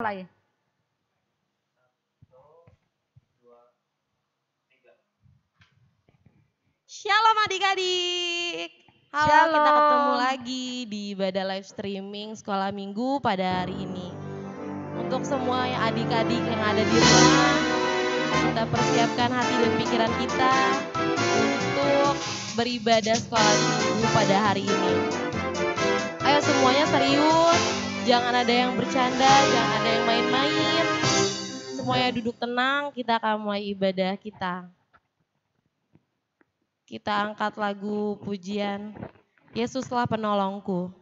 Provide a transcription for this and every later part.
Mulai. Shalom adik-adik. Halo, Shalom. kita ketemu lagi di ibadah live streaming sekolah minggu pada hari ini. Untuk semua yang adik-adik yang ada di rumah, kita persiapkan hati dan pikiran kita untuk beribadah sekolah minggu pada hari ini. Ayo semuanya serius, jangan ada yang bercanda, jangan ada yang main-main. Semuanya duduk tenang, kita akan mulai ibadah kita. Kita angkat lagu pujian, Yesuslah penolongku.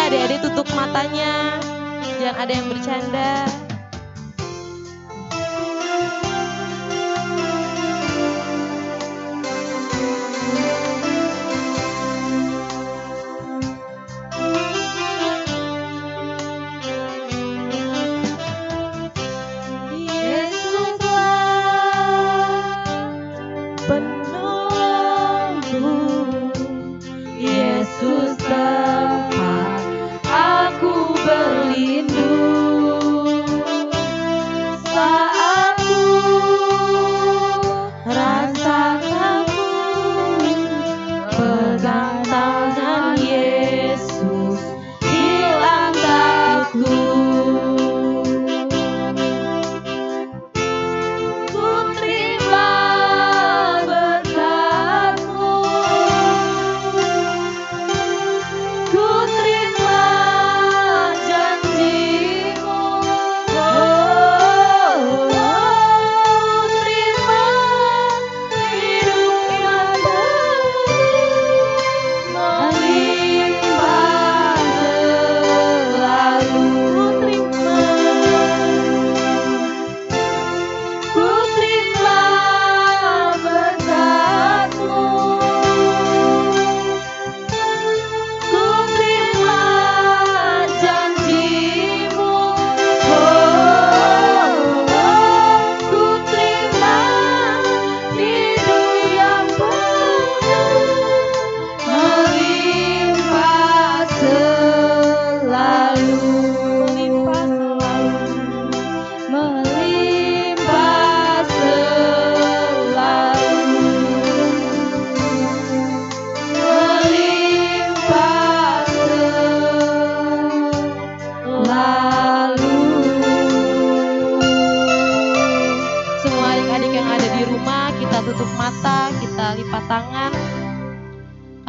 Adik-adik tutup matanya, jangan ada yang bercanda.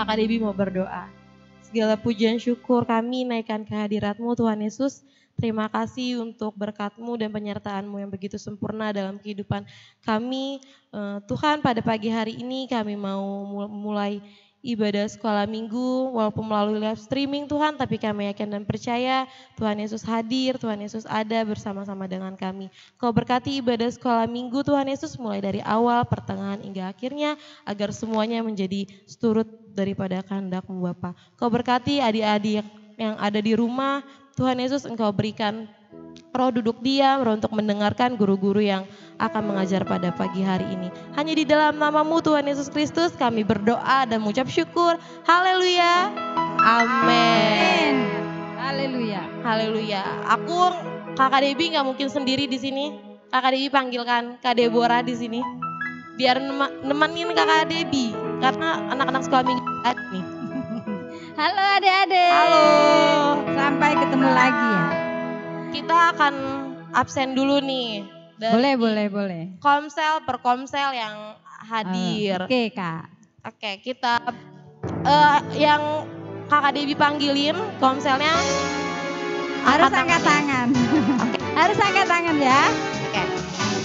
Kakak Debbie mau berdoa. Segala pujian syukur kami naikkan ke hadirat-Mu Tuhan Yesus. Terima kasih untuk berkat-Mu dan penyertaan-Mu yang begitu sempurna dalam kehidupan kami. Tuhan, pada pagi hari ini kami mau mulai ibadah sekolah minggu walaupun melalui live streaming Tuhan, tapi kami yakin dan percaya Tuhan Yesus hadir, Tuhan Yesus ada bersama-sama dengan kami. Kau berkati ibadah sekolah minggu Tuhan Yesus mulai dari awal, pertengahan hingga akhirnya agar semuanya menjadi seturut daripada kehendak-Mu Bapa. Kau berkati adik-adik yang ada di rumah, Tuhan Yesus Engkau berikan roh duduk diam, roh untuk mendengarkan guru-guru yang akan mengajar pada pagi hari ini. Hanya di dalam nama-Mu Tuhan Yesus Kristus kami berdoa dan mengucap syukur. Haleluya. Amin. Haleluya. Haleluya. Aku Kakak Debbie nggak mungkin sendiri di sini. Kakak Debbie panggilkan Kak Deborah di sini. Biar nemenin Kakak Debbie karena anak-anak sekolah minggu ada nih. Halo adik-adik. Halo. Sampai ketemu lagi ya. Kita akan absen dulu nih. Boleh. Komsel per komsel yang hadir. Oke Kak. Oke, kita yang Kakak Debbie panggilin komselnya Harus angkat tangan. Harus angkat tangan ya. Oke.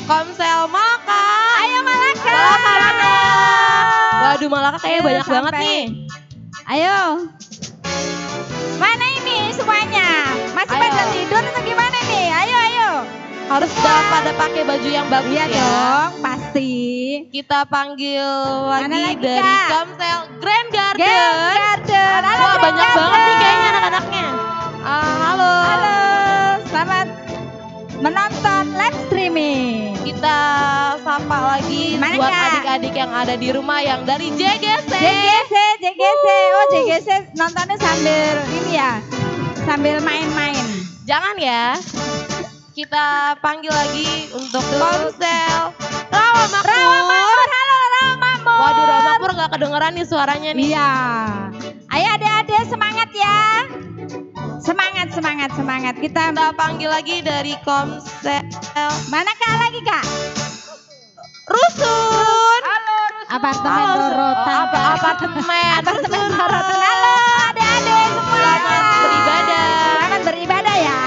Komsel Malaka. Ayo Malaka. Malaka mana? Waduh, Malaka kayaknya Ayo, banyak banget sampai. nih. Ayo. Mana ini semuanya? Masih Ayo. pada tidur atau gimana nih? Ayo. Harus pada pakai baju yang bagus Iya ya. dong, pasti. Kita panggil Mana lagi lagi, dari Kak? Komsel Grand Garden. Game Garden. Halo, Wah, Game banyak Garden. banget nih kayaknya anak-anaknya. Halo. Halo, selamat menonton live streaming. Kita sapa lagi Mana, buat Kak? adik-adik yang ada di rumah yang dari JGC. JGC. Oh JGC nontonnya sambil ini ya, sambil main-main. Jangan ya. Kita panggil lagi untuk Komsel Rawa Makmur. Halo Rawa Makmur. Waduh, Rawa Makmur gak kedengeran nih suaranya nih. Iya. Ayo adik-adik semangat ya. Semangat. Kita Kita panggil lagi dari Komsel mana Kak lagi Kak? Rusun. Halo Rusun. Apartemen Halo, Rorotan. apartemen Rorotan. Halo adik-adik semua. Selamat beribadah. Selamat beribadah ya.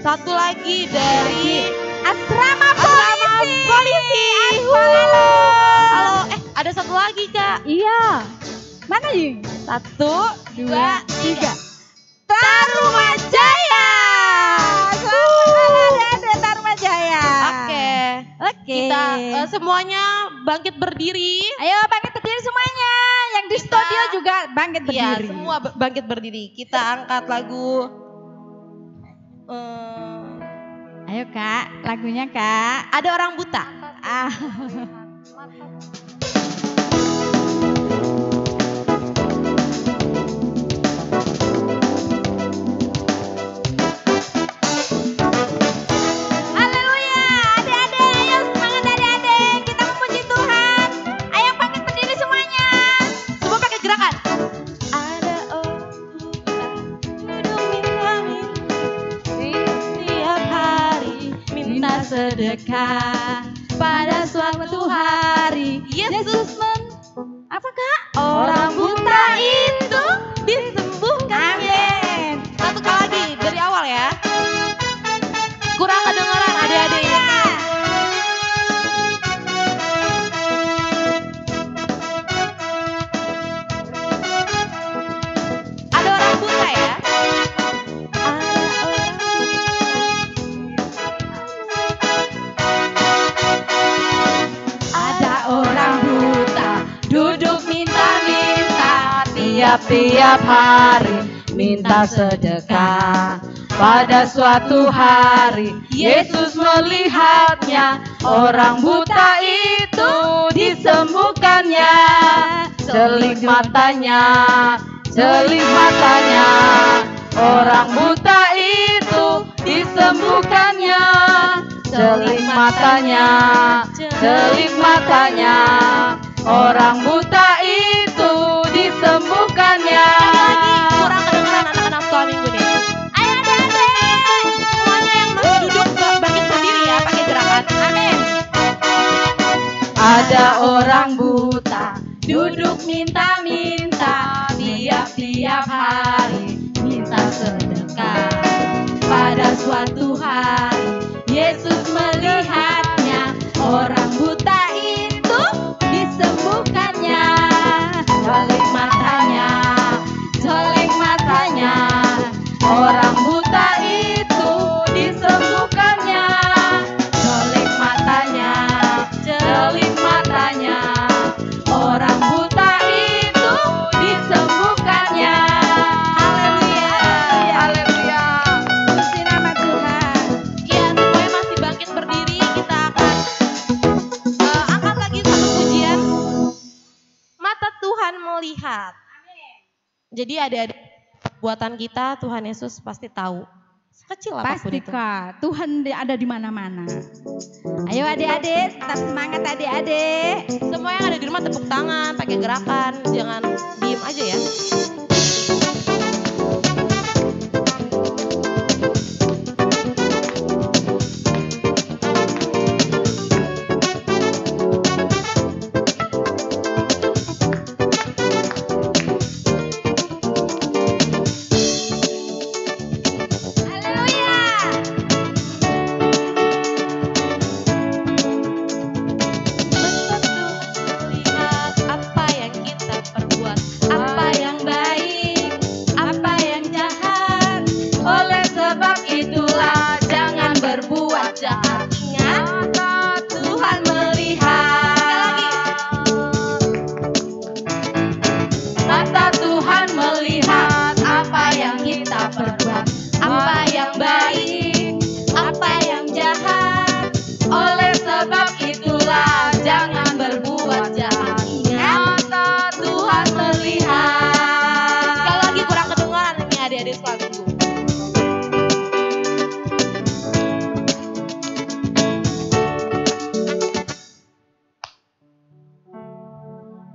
Satu lagi dari Asrama polisi. Halo. Halo, ada satu lagi Kak. Iya. Mana yuk? 1, 2, 3. Tarumajaya. Selamat adik-adik Tarumajaya. Oke. Kita semuanya bangkit berdiri. Ayo bangkit berdiri semuanya. Yang di studio juga bangkit Iya, berdiri. semua bangkit berdiri. Kita angkat lagu. Ayo Kak, lagunya Kak. Ada orang buta. Haleluya, adik-adik, ayo semangat adik-adik. Kita memuji Tuhan. Ayo bangkit berdiri semuanya. Semua pakai gerakan. Ada orang buta, duduk setiap hari minta sedekah. Pada suatu hari Yesus Apa Kak? orang buta itu disembuhkan. Amin. Satu kali lagi dari awal ya. Kurang kedengeran adik-adik. Ada orang buta ya. Ada orang buta Duduk minta-minta tiap-tiap hari minta sedekah. Pada suatu hari Yesus melihatnya, orang buta itu disembuhkannya. Celik matanya, orang buta itu disembuhkannya. Celik matanya, orang buta itu disembuhkannya. Kurang kedengeran anak-anak sekolah minggu nih. Ayo adik-adik, semuanya yang masih duduk bangkit berdiri ya, pakai gerakan. Amin. Ada orang buta duduk minta-minta tiap-tiap hari minta sedekah. Pada suatu hari Yesus melihatnya, orang buta itu disembuhkannya. melihat. Jadi adik-adik, buatan kita Tuhan Yesus pasti tahu. Sekecil apapun Pasti itu. Kak, Tuhan ada di mana-mana. Ayo adik-adik, tetap semangat adik-adik. Semua yang ada di rumah tepuk tangan, pakai gerakan, jangan diem aja ya.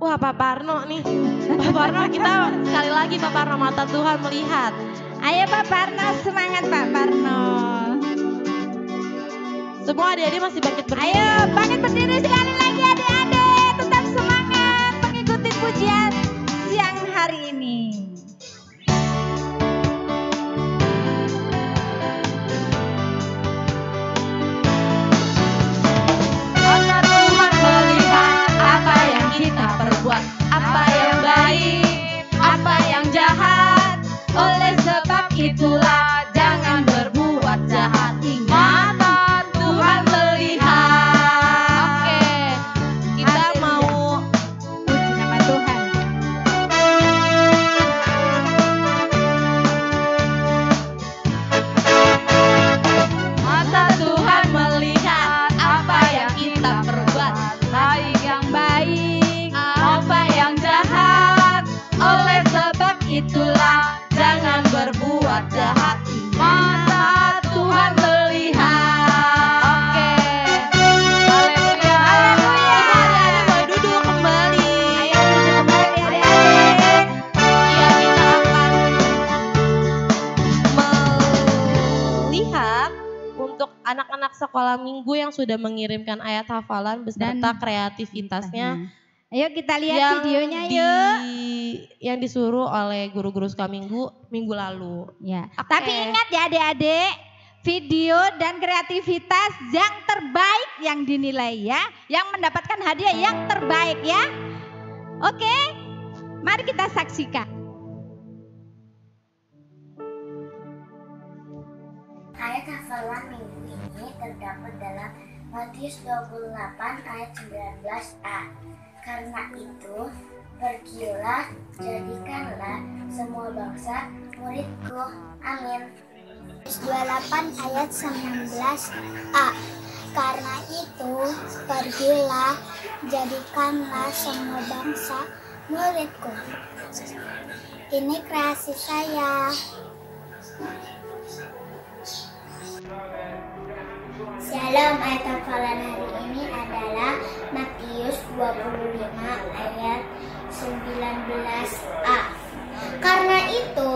Wah, Pak Parno nih. Pak Parno, kita sekali lagi Pak Parno, mata Tuhan melihat. Ayo Pak Parno, semangat Pak Parno. Semua adik-adik masih bangkit berdiri. Ayo bangkit berdiri sekali lagi adik-adik. Tetap semangat mengikuti pujian siang hari ini. Mata Tuhan melihat apa yang kita perbuat, apa yang baik, apa yang jahat. Oleh sebab itulah jangan berbuat jahat. Mata Tuhan melihat. Oke, kita mau Puji nama Tuhan. Mata Tuhan melihat apa yang kita perbuat, baik yang baik, apa yang jahat. Oleh sebab itulah jangan berbuat jahat. Mata Tuhan melihat. Oke. Haleluya. adik-adik boleh duduk kembali. Ayo duduk kembali adik-adik. Ya, kita akan melihat untuk anak-anak sekolah minggu yang sudah mengirimkan ayat hafalan beserta kreativitasnya Ayo kita lihat yang videonya yuk. yang disuruh oleh guru-guru sekolah minggu lalu. Ya. Oke. Tapi ingat ya adik-adik, video dan kreativitas yang terbaik yang dinilai ya, yang mendapatkan hadiah yang terbaik ya. Oke, mari kita saksikan. Ayat hafalan minggu ini terdapat dalam Matius 28 ayat 19a. Karena itu, pergilah, jadikanlah semua bangsa muridku. Amin. Matius 28 ayat 19a. Karena itu, pergilah, jadikanlah semua bangsa muridku. Ini kreasi saya. Shalom, ayat hafalan hari ini adalah Matius 25 ayat 19a. Karena itu,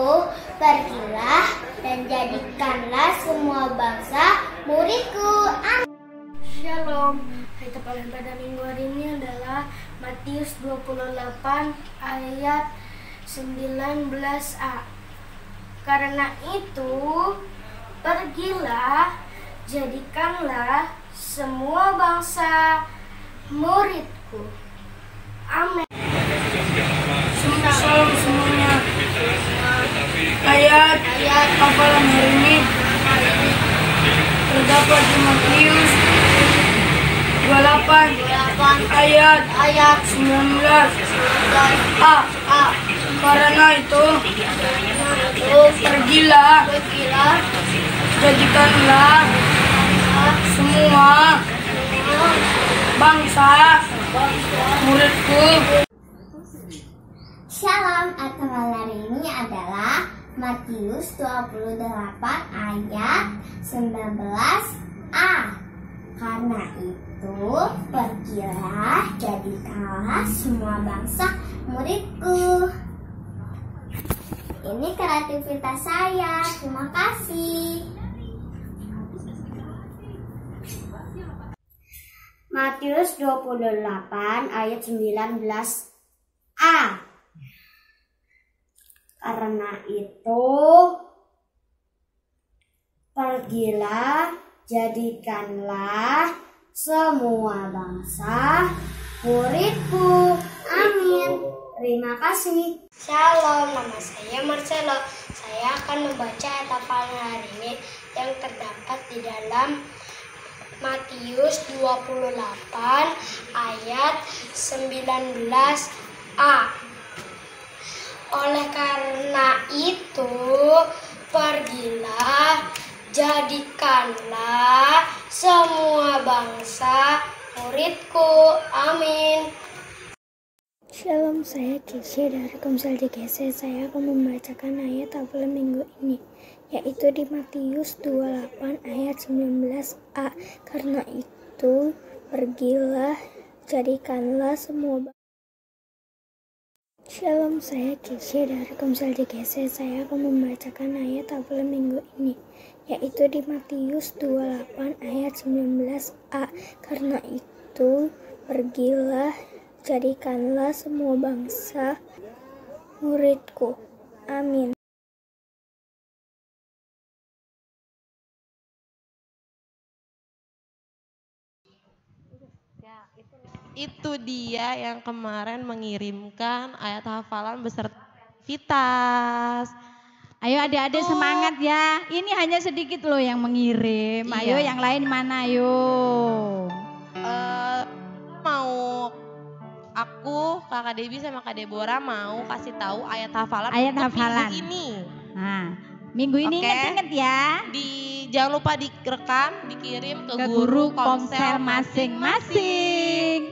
pergilah dan jadikanlah semua bangsa muridku. Amin. Shalom, ayat hafalan pada minggu hari ini adalah Matius 28 ayat 19a. Karena itu, pergilah, jadikanlah semua bangsa muridku. Amin. Salam semuanya. Ayat hafalan hari ini terdapat di Matius 28 ayat 19a. Karena itu pergilah, jadikanlah semua bangsa muridku. Shalom atau hari ini adalah Matius 28 ayat 19a. Karena itu pergilah, jadikanlah semua bangsa muridku. Ini kreativitas saya. Terima kasih. Matius 28 ayat 19a. Karena itu pergilah, jadikanlah semua bangsa muridku. Amin. Terima kasih. Shalom, nama saya Marcelo. Saya akan membaca ayat hafalan hari ini yang terdapat di dalam Matius 28 ayat 19a. Oleh karena itu, pergilah, jadikanlah semua bangsa muridku. Amin. Shalom, saya Keisha dari Komsel JGC. Saya akan membacakan ayat hafalan minggu ini, yaitu di Matius 28 ayat 19a. Karena itu, pergilah, jadikanlah semua Shalom, saya Keisha dari Komsel JGC. Saya akan membacakan ayat hafalan minggu ini, yaitu di Matius 28 ayat 19a. Karena itu, pergilah, jadikanlah semua bangsa muridku. Amin. Itu dia yang kemarin mengirimkan ayat hafalan beserta aktivitas. Ayo adik-adik semangat ya. Ini hanya sedikit loh yang mengirim. Ayo Iya. yang lain mana ayo. Mau aku, Kakak Debbie sama Kak Deborah mau kasih tahu ayat hafalan Ayat untuk hafalan. minggu ini. Nah, minggu ini Oke. inget-inget ya. Jangan lupa direkam, dikirim Ke guru Komsel masing-masing.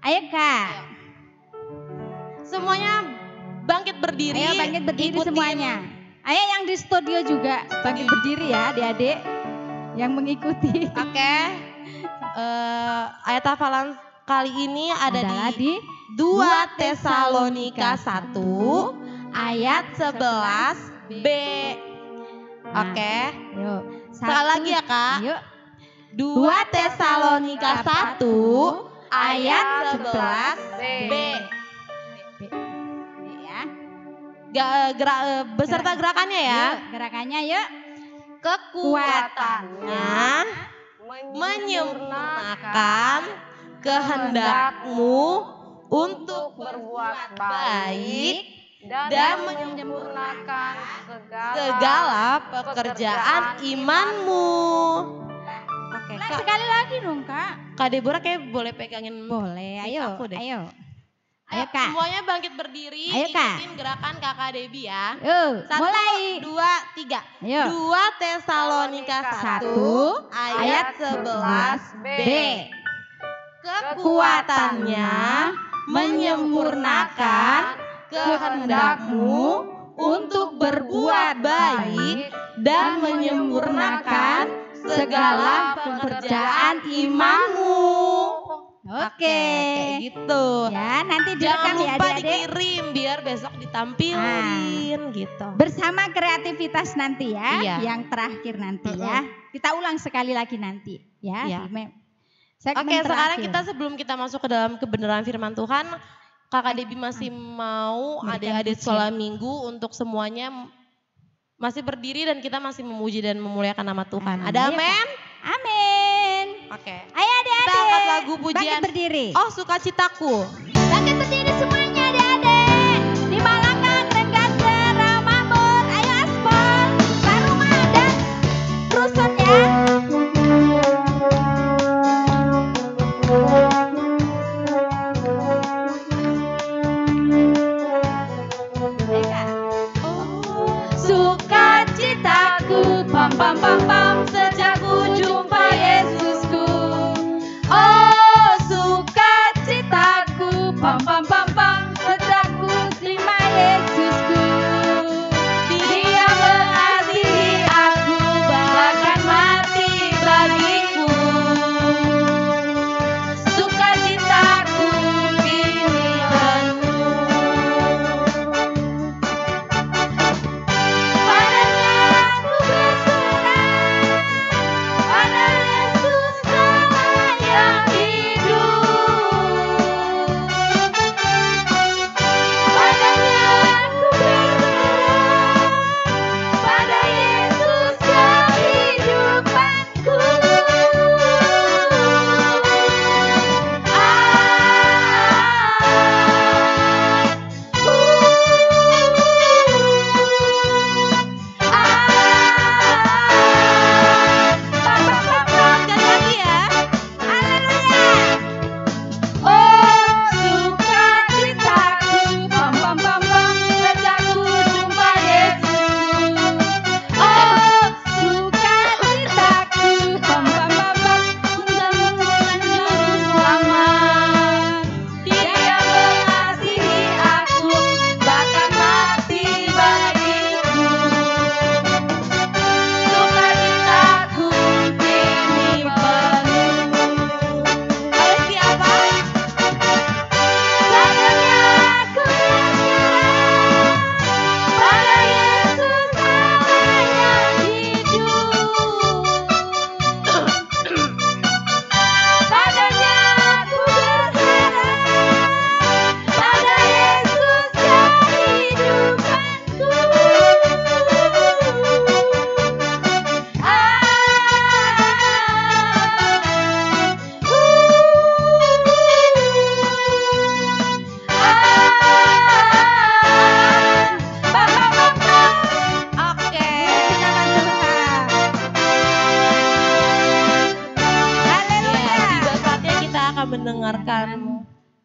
Ayo Kak. Semuanya bangkit berdiri. Ayo bangkit berdiri ikutin. semuanya. Ayo yang di studio juga bangkit berdiri ya adik-adik yang mengikuti. Oke. Ayat hafalan kali ini ada Adalah di 2 Tesalonika 1 ayat 11b. Oke. Yuk. Sekali lagi ya Kak. Yuk. 2 Tesalonika 1 ayat 11b. Ya. Beserta gerakannya ya. Yuk, gerakannya yuk. Kekuatannya menyempurnakan kehendakmu untuk berbuat baik dan menyempurnakan segala pekerjaan imanmu. Oke, Nah, Kak, sekali lagi dong Kak. Kak Deborah kayak boleh pegangin. Boleh, ayo. Aku deh. Ayo. Ayo Kak. Semuanya bangkit berdiri, Ayo, Kak. ikutin gerakan Kakak Debbie ya. Yuk, 1, mulai. 2, 3. Ayo. 2 Tesalonika 1 ayat 11b. Kekuatannya menyempurnakan kehendakmu untuk berbuat baik dan menyempurnakan segala pekerjaan imanmu. Oke. Kayak gitu. Ya, nanti Jangan direkam ya lupa adik-adik. dikirim biar besok ditampilin gitu. Bersama kreativitas nanti ya, Iya. yang terakhir nanti ya. Kita ulang sekali lagi nanti ya. Iya. di segmen Oke, sekarang terakhir. kita sebelum kita masuk ke dalam kebenaran firman Tuhan, Kakak Debbie masih mau Berikan adik-adik pujian. sekolah minggu untuk semuanya masih berdiri dan kita masih memuji dan memuliakan nama Tuhan. Ada Ayo, amin? Kak. Amin. Oke. Ayo adik-adik. Kita angkat lagu Bangkit pujian. berdiri. Oh, sukacitaku. Bangkit berdiri semuanya adik-adik. Di Malangkan, Renggase, Ramamur, ayo Aspol, Saruma dan Rusun ya. Ayo, Kak. Sukacitaku, pam pam pam pam, sejak ku jumpa Yesusku. Oh, sukacitaku, pam pam pam pam, sejak ku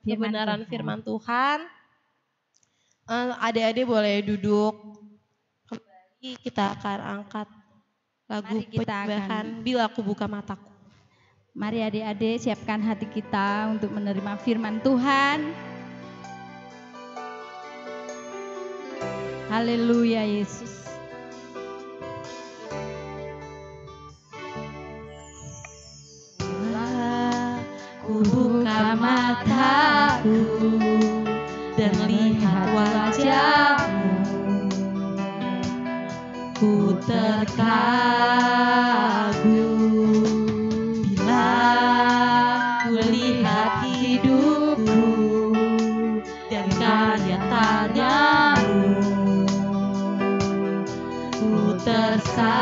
kebenaran Tuhan. firman Tuhan. Adik-adik boleh duduk. Kembali kita akan angkat lagu Mari kita penyembahan Bila Aku Buka Mataku. Mari adik-adik siapkan hati kita untuk menerima firman Tuhan. Haleluya Yesus. Ku buka mataku dan lihat wajahmu, ku terkagum bila ku lihat hidupku dan karya tanganmu, ku tersanjung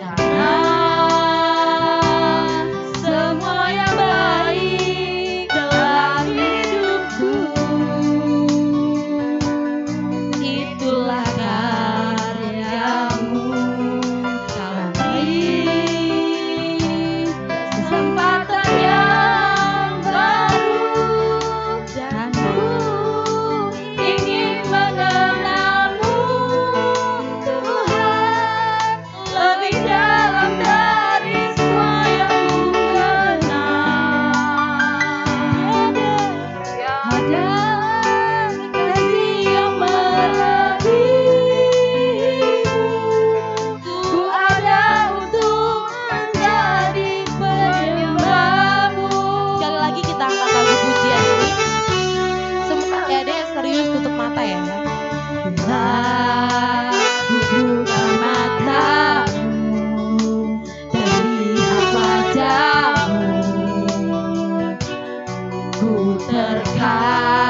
karena semua yang baik dalam hidupku itulah karyamu. Kau beri kesempatan yang baru dan ku ingin mengenalmu Tuhan lebih dalam dari semua yang ku kenal. Ada kasih yang melebihimu, ku ada untuk menjadi penyembahmu. Sekali lagi kita angkat lagu pujian ini. Semua adik serius tutup mata ya. Bila ku buka matamu dan lihat wajahmu, ku terkagum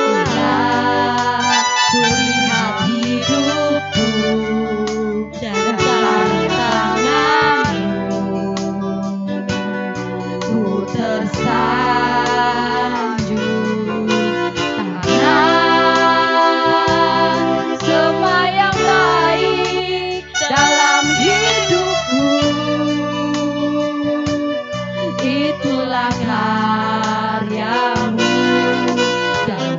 bila ku lihat hidupku dan karya tanganmu, ku tersanjung karena semua yang baik dalam hidupku itulah karyamu. Dan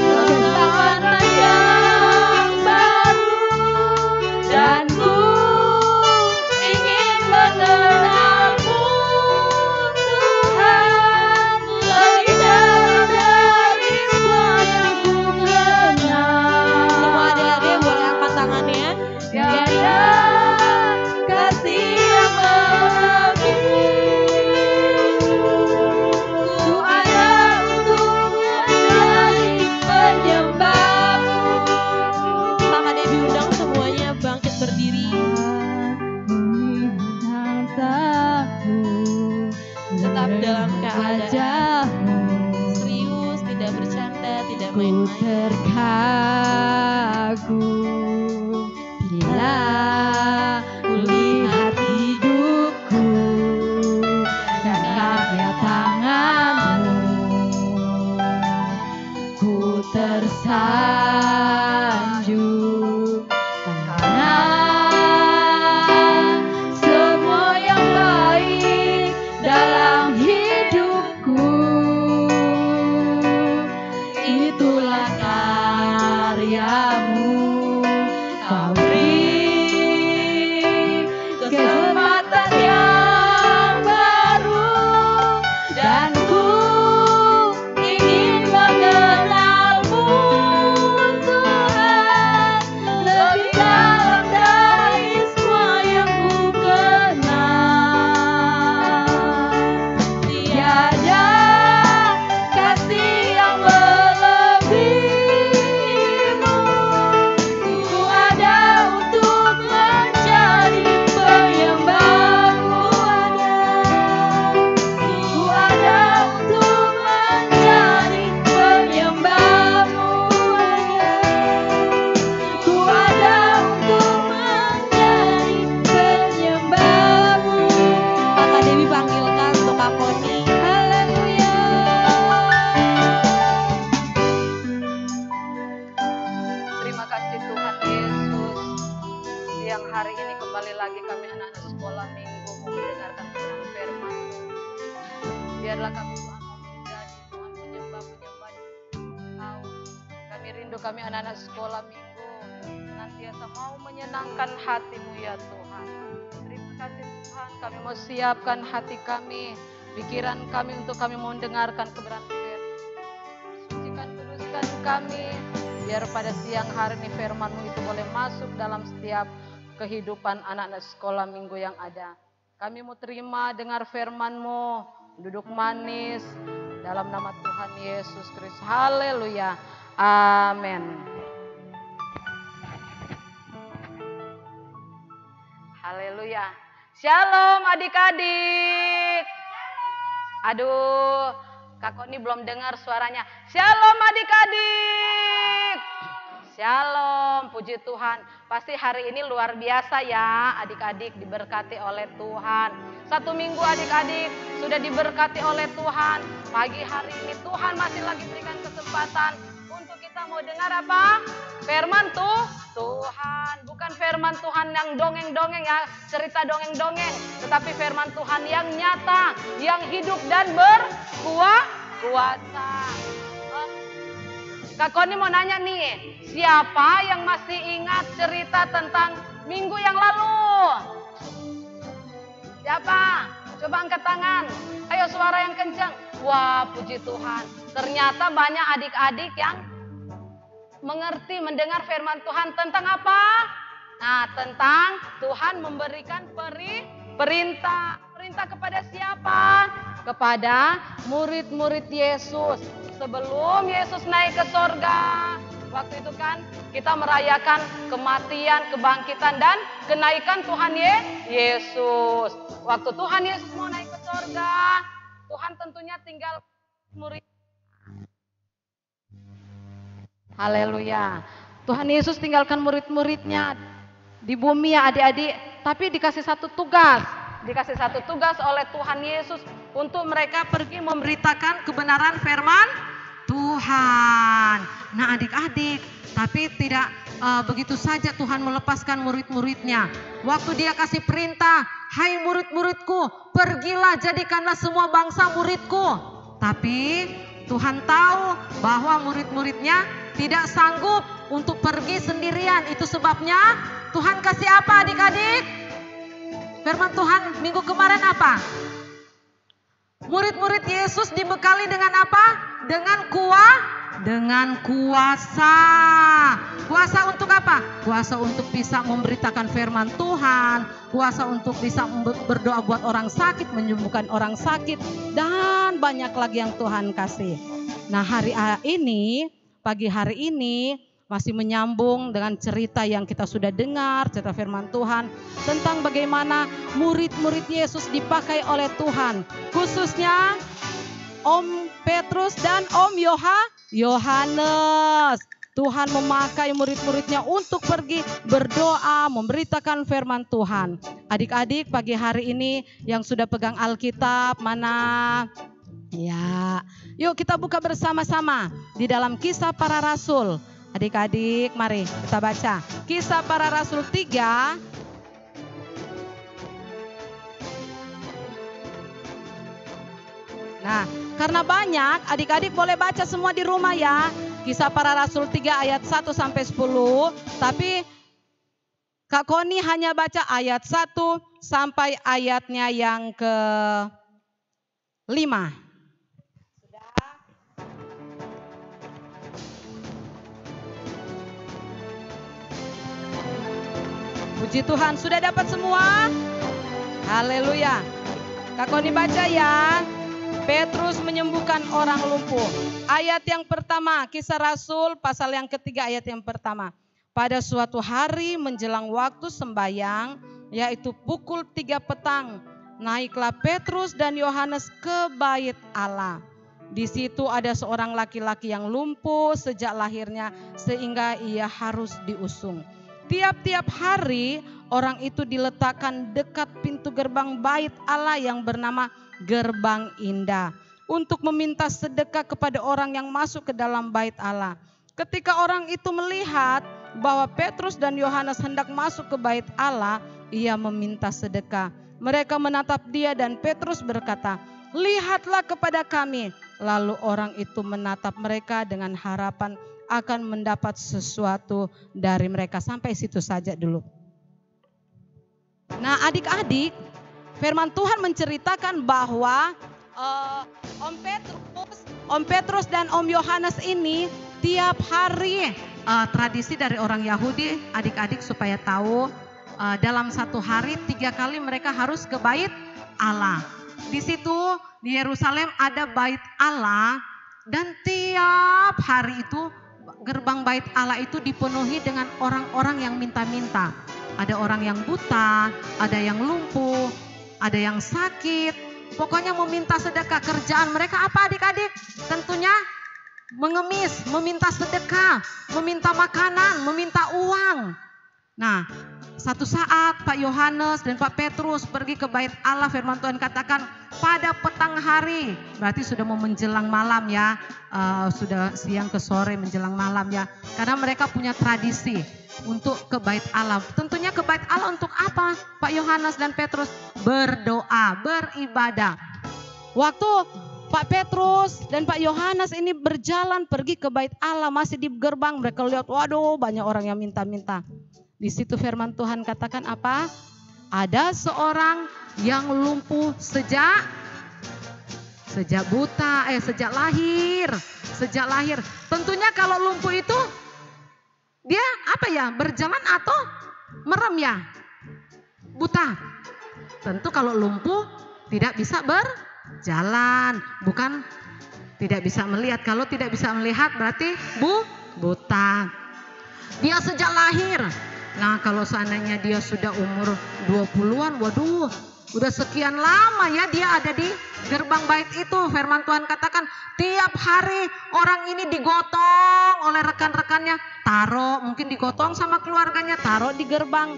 kesempatan yang baru dan ku ingin mengenalmu Tuhan lebih dalam dari semua yang ku kenal. Semua adik-adik boleh angkat tangannya. Tiada kasih yang melebihimu, ku ada untuk menjadi penyembahmu. Sama dia diundang semuanya bangkit berdiri. Tetap dalam keadaan serius, tidak bercanda, tidak main-main. Terkagum bila ku lihat hidupku dan karya tanganmu, ku tersanjung karena semua yang baik dalam hidupku itulah karya kami anak-anak sekolah minggu mendengarkan firman. Biarlah kami Tuhan mau menjadi Tuhan penyembah-penyembah Engkau. Kami rindu kami anak-anak sekolah minggu senantiasa mau menyenangkan hati-Mu ya Tuhan. Terima kasih Tuhan, kami mau siapkan hati kami, pikiran kami untuk kami mau mendengarkan kebenaran firman. Sucikan, kuduskan kami, biar pada siang hari ini firman-Mu itu boleh masuk dalam setiap kehidupan anak-anak sekolah minggu yang ada. Kami mau terima dengar firman-Mu, duduk manis dalam nama Tuhan Yesus Kristus. Haleluya. Amin. Haleluya. Shalom adik-adik. Aduh, Kak Koni belum dengar suaranya. Shalom adik-adik. Shalom, puji Tuhan. Pasti hari ini luar biasa ya adik-adik, diberkati oleh Tuhan. 1 minggu adik-adik sudah diberkati oleh Tuhan. Pagi hari ini Tuhan masih lagi berikan kesempatan untuk kita mau dengar apa? Firman Tuhan. Bukan firman Tuhan yang dongeng-dongeng ya, cerita dongeng-dongeng. Tetapi firman Tuhan yang nyata, yang hidup dan berkuasa. Kak Koni mau nanya nih, siapa yang masih ingat cerita tentang minggu yang lalu? Siapa? Coba angkat tangan. Ayo suara yang kencang. Wah, puji Tuhan. Ternyata banyak adik-adik yang mengerti, mendengar firman Tuhan tentang apa? Nah, tentang Tuhan memberikan perintah. Perintah kepada siapa? Kepada murid-murid Yesus. Sebelum Yesus naik ke sorga, waktu itu kan kita merayakan kematian, kebangkitan, dan kenaikan Tuhan Yesus. Waktu Tuhan Yesus mau naik ke sorga, Tuhan tentunya tinggal murid. Haleluya. Tuhan Yesus tinggalkan murid-muridnya di bumi ya adik-adik, tapi dikasih satu tugas. Dikasih satu tugas oleh Tuhan Yesus untuk mereka pergi memberitakan kebenaran firman Tuhan. Nah adik-adik, tapi tidak begitu saja Tuhan melepaskan murid-muridnya. Waktu dia kasih perintah, hai murid-muridku, pergilah jadikanlah semua bangsa muridku. Tapi Tuhan tahu bahwa murid-muridnya tidak sanggup untuk pergi sendirian. Itu sebabnya Tuhan kasih apa adik-adik? Firman Tuhan minggu kemarin apa? Murid-murid Yesus dibekali dengan apa? Dengan kuasa. Kuasa untuk apa? Kuasa untuk bisa memberitakan firman Tuhan. Kuasa untuk bisa berdoa buat orang sakit, menyembuhkan orang sakit. Dan banyak lagi yang Tuhan kasih. Nah hari ini, pagi hari ini masih menyambung dengan cerita yang kita sudah dengar, cerita firman Tuhan tentang bagaimana murid-murid Yesus dipakai oleh Tuhan, khususnya Om Petrus dan Om Yohanes. Tuhan memakai murid-muridnya untuk pergi berdoa, memberitakan firman Tuhan. Adik-adik pagi hari ini yang sudah pegang Alkitab mana? Ya, yuk kita buka bersama-sama di dalam Kisah Para Rasul. Adik-adik mari kita baca Kisah Para Rasul 3. Nah karena banyak adik-adik boleh baca semua di rumah ya. Kisah Para Rasul 3 ayat 1 sampai 10. Tapi Kak Koni hanya baca ayat 1 sampai ayatnya yang ke-5. Puji Tuhan, sudah dapat semua? Haleluya. Kak Koni baca ya. Petrus menyembuhkan orang lumpuh. Ayat yang pertama, Kisah Rasul pasal yang ketiga ayat yang pertama. Pada suatu hari menjelang waktu sembayang, yaitu pukul 3 petang, naiklah Petrus dan Yohanes ke bait Allah. Di situ ada seorang laki-laki yang lumpuh sejak lahirnya sehingga ia harus diusung. Tiap-tiap hari orang itu diletakkan dekat pintu gerbang bait Allah yang bernama Gerbang Indah untuk meminta sedekah kepada orang yang masuk ke dalam bait Allah. Ketika orang itu melihat bahwa Petrus dan Yohanes hendak masuk ke bait Allah, ia meminta sedekah. Mereka menatap dia dan Petrus berkata, "Lihatlah kepada kami." Lalu orang itu menatap mereka dengan harapan akan mendapat sesuatu dari mereka. Sampai situ saja dulu. Nah, adik-adik, firman Tuhan menceritakan bahwa Om Petrus dan Om Yohanes ini tiap hari, tradisi dari orang Yahudi, adik-adik supaya tahu, dalam satu hari 3 kali mereka harus ke bait Allah. Di situ di Yerusalem ada bait Allah, dan tiap hari itu gerbang bait Allah itu dipenuhi dengan orang-orang yang minta-minta. Ada orang yang buta, ada yang lumpuh, ada yang sakit. Pokoknya meminta sedekah. Kerjaan mereka apa adik-adik? Tentunya mengemis, meminta sedekah, meminta makanan, meminta uang. Nah, satu saat Pak Yohanes dan Pak Petrus pergi ke bait Allah, firman Tuhan katakan pada petang hari, berarti sudah mau menjelang malam ya, sudah siang ke sore menjelang malam ya, karena mereka punya tradisi untuk ke bait Allah. Tentunya ke bait Allah untuk apa? Pak Yohanes dan Petrus berdoa, beribadah. Waktu Pak Petrus dan Pak Yohanes ini berjalan pergi ke bait Allah, masih di gerbang mereka lihat, waduh banyak orang yang minta-minta. Di situ firman Tuhan katakan apa? Ada seorang yang lumpuh sejak buta, sejak lahir. Tentunya kalau lumpuh itu dia apa ya? Berjalan atau merem ya? Buta. Tentu kalau lumpuh tidak bisa berjalan, bukan tidak bisa melihat. Kalau tidak bisa melihat berarti buta. Dia sejak lahir. Nah, kalau seandainya dia sudah umur 20-an, waduh, udah sekian lama ya dia ada di gerbang bait itu. Firman Tuhan katakan tiap hari orang ini digotong oleh rekan-rekannya, mungkin digotong sama keluarganya, taruh di gerbang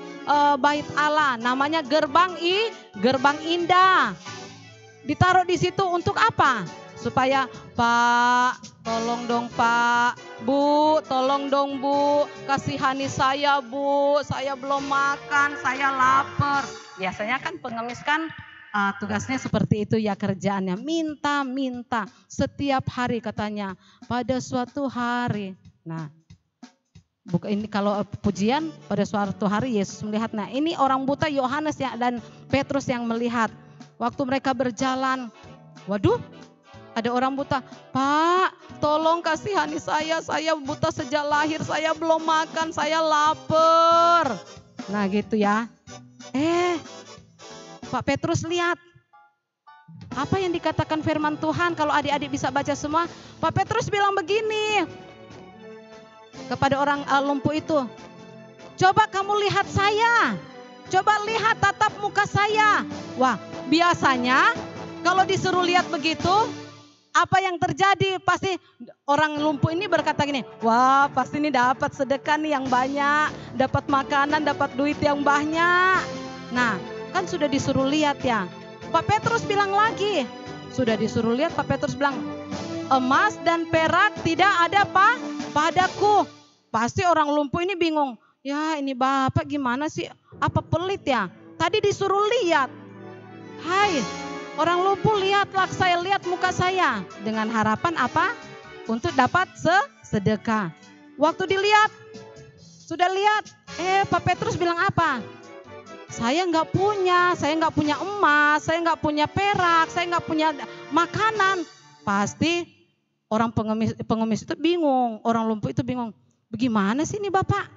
bait Allah, namanya gerbang indah. Ditaruh di situ untuk apa? Supaya Pak, tolong dong Pak, Bu, tolong dong Bu, kasihani saya Bu, saya belum makan, saya lapar. Biasanya kan pengemis kan tugasnya seperti itu ya, kerjaannya minta-minta setiap hari katanya. Pada suatu hari, nah ini kalau pujian, pada suatu hari Yesus melihat. Nah ini orang buta Yohanes ya dan Petrus yang melihat. Waktu mereka berjalan, waduh, ada orang buta, Pak tolong kasihani saya buta sejak lahir, saya belum makan, saya lapar. Nah gitu ya. Pak Petrus lihat, apa yang dikatakan firman Tuhan kalau adik-adik bisa baca semua. Pak Petrus bilang begini kepada orang lumpuh itu, coba kamu lihat saya, coba lihat tatap muka saya. Wah, biasanya kalau disuruh lihat begitu, apa yang terjadi? Pasti orang lumpuh ini berkata gini, wah pasti ini dapat sedekah nih yang banyak, dapat makanan, dapat duit yang banyak. Nah kan sudah disuruh lihat ya. Pak Petrus bilang lagi, sudah disuruh lihat, Pak Petrus bilang, emas dan perak tidak ada padaku. Pasti orang lumpuh ini bingung, ya ini Bapak gimana sih, apa pelit ya? Tadi disuruh lihat. Hai orang lumpuh, lihatlah, saya lihat muka saya. Dengan harapan apa? Untuk dapat sedekah. Waktu dilihat, sudah lihat, Pak Petrus bilang apa? Saya nggak punya emas, saya nggak punya perak, saya nggak punya makanan. Pasti orang pengemis itu bingung, orang lumpuh itu bingung. Bagaimana sih ini Bapak?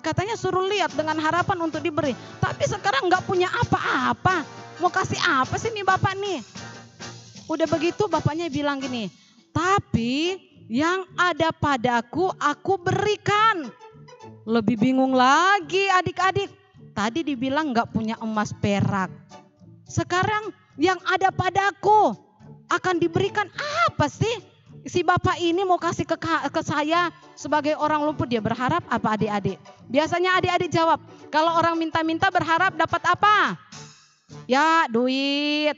Katanya suruh lihat dengan harapan untuk diberi. Tapi sekarang nggak punya apa-apa. Mau kasih apa sih nih Bapak nih? Udah begitu bapaknya bilang gini, tapi yang ada padaku aku berikan. Lebih bingung lagi adik-adik. Tadi dibilang gak punya emas perak. Sekarang yang ada padaku akan diberikan apa sih? Si Bapak ini mau kasih ke saya sebagai orang lumpuh, dia berharap apa adik-adik? Biasanya adik-adik jawab, kalau orang minta-minta berharap dapat apa? Ya duit,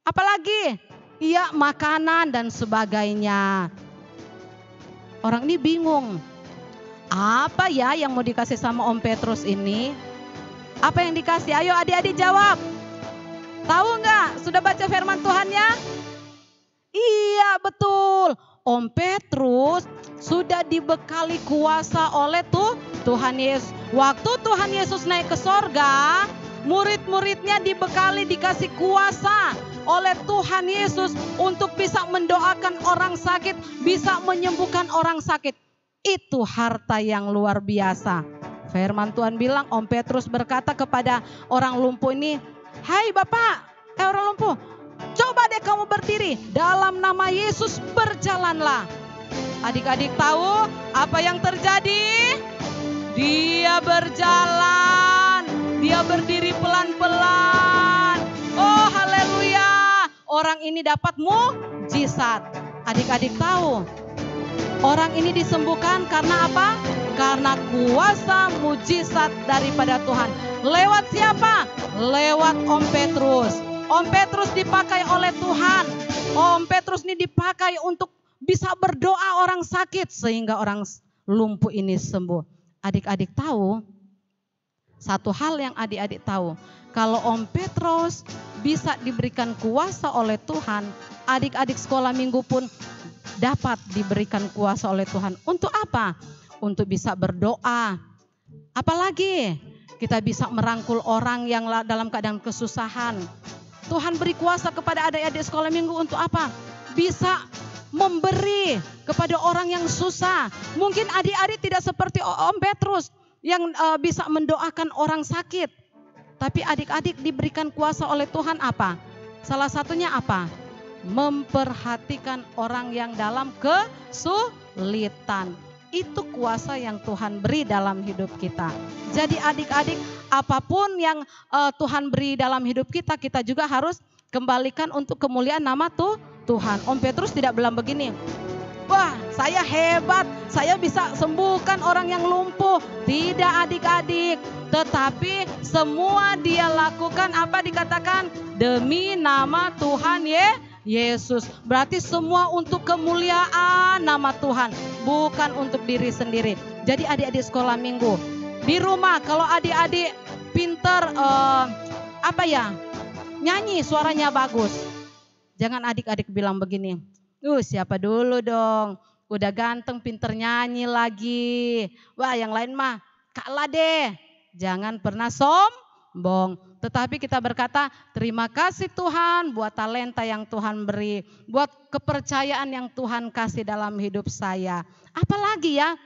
apalagi? Ya makanan dan sebagainya. Orang ini bingung, apa ya yang mau dikasih sama Om Petrus ini? Apa yang dikasih? Ayo adik-adik jawab. Tahu nggak? Sudah baca firman Tuhannya? Iya betul. Om Petrus sudah dibekali kuasa oleh Tuhan Yesus. Waktu Tuhan Yesus naik ke sorga, murid-muridnya dibekali, dikasih kuasa oleh Tuhan Yesus untuk bisa mendoakan orang sakit, bisa menyembuhkan orang sakit. Itu harta yang luar biasa. Firman Tuhan bilang, Om Petrus berkata kepada orang lumpuh ini, "Hai Bapak, orang lumpuh, coba deh kamu berdiri, dalam nama Yesus berjalanlah." Adik-adik tahu apa yang terjadi? Dia berjalan, dia berdiri pelan-pelan. Oh haleluya, orang ini dapat mukjizat. Adik-adik tahu, orang ini disembuhkan karena apa? Karena kuasa mukjizat daripada Tuhan. Lewat siapa? Lewat Om Petrus. Om Petrus dipakai oleh Tuhan. Om Petrus ini dipakai untuk bisa berdoa orang sakit sehingga orang lumpuh ini sembuh. Adik-adik tahu, satu hal yang adik-adik tahu, kalau Om Petrus bisa diberikan kuasa oleh Tuhan, adik-adik sekolah minggu pun dapat diberikan kuasa oleh Tuhan. Untuk apa? Untuk bisa berdoa. Apalagi kita bisa merangkul orang yang dalam keadaan kesusahan. Tuhan beri kuasa kepada adik-adik sekolah minggu untuk apa? Bisa memberi kepada orang yang susah. Mungkin adik-adik tidak seperti Om Petrus yang bisa mendoakan orang sakit. Tapi adik-adik diberikan kuasa oleh Tuhan apa? Salah satunya apa? Memperhatikan orang yang dalam kesulitan. Itu kuasa yang Tuhan beri dalam hidup kita. Jadi adik-adik, apapun yang Tuhan beri dalam hidup kita, kita juga harus kembalikan untuk kemuliaan nama Tuhan. Om Petrus tidak bilang begini, "Wah, saya hebat, saya bisa sembuhkan orang yang lumpuh." Tidak adik-adik, tetapi semua dia lakukan apa dikatakan? Demi nama Tuhan Yesus. Berarti semua untuk kemuliaan nama Tuhan, bukan untuk diri sendiri. Jadi adik-adik sekolah minggu, di rumah kalau adik-adik pinter nyanyi, suaranya bagus. Jangan adik-adik bilang begini, siapa dulu dong, udah ganteng pinter nyanyi lagi. Wah yang lain mah kalah deh. Jangan pernah sombong. Tetapi kita berkata, terima kasih Tuhan buat talenta yang Tuhan beri. Buat kepercayaan yang Tuhan kasih dalam hidup saya. Apalagi ya?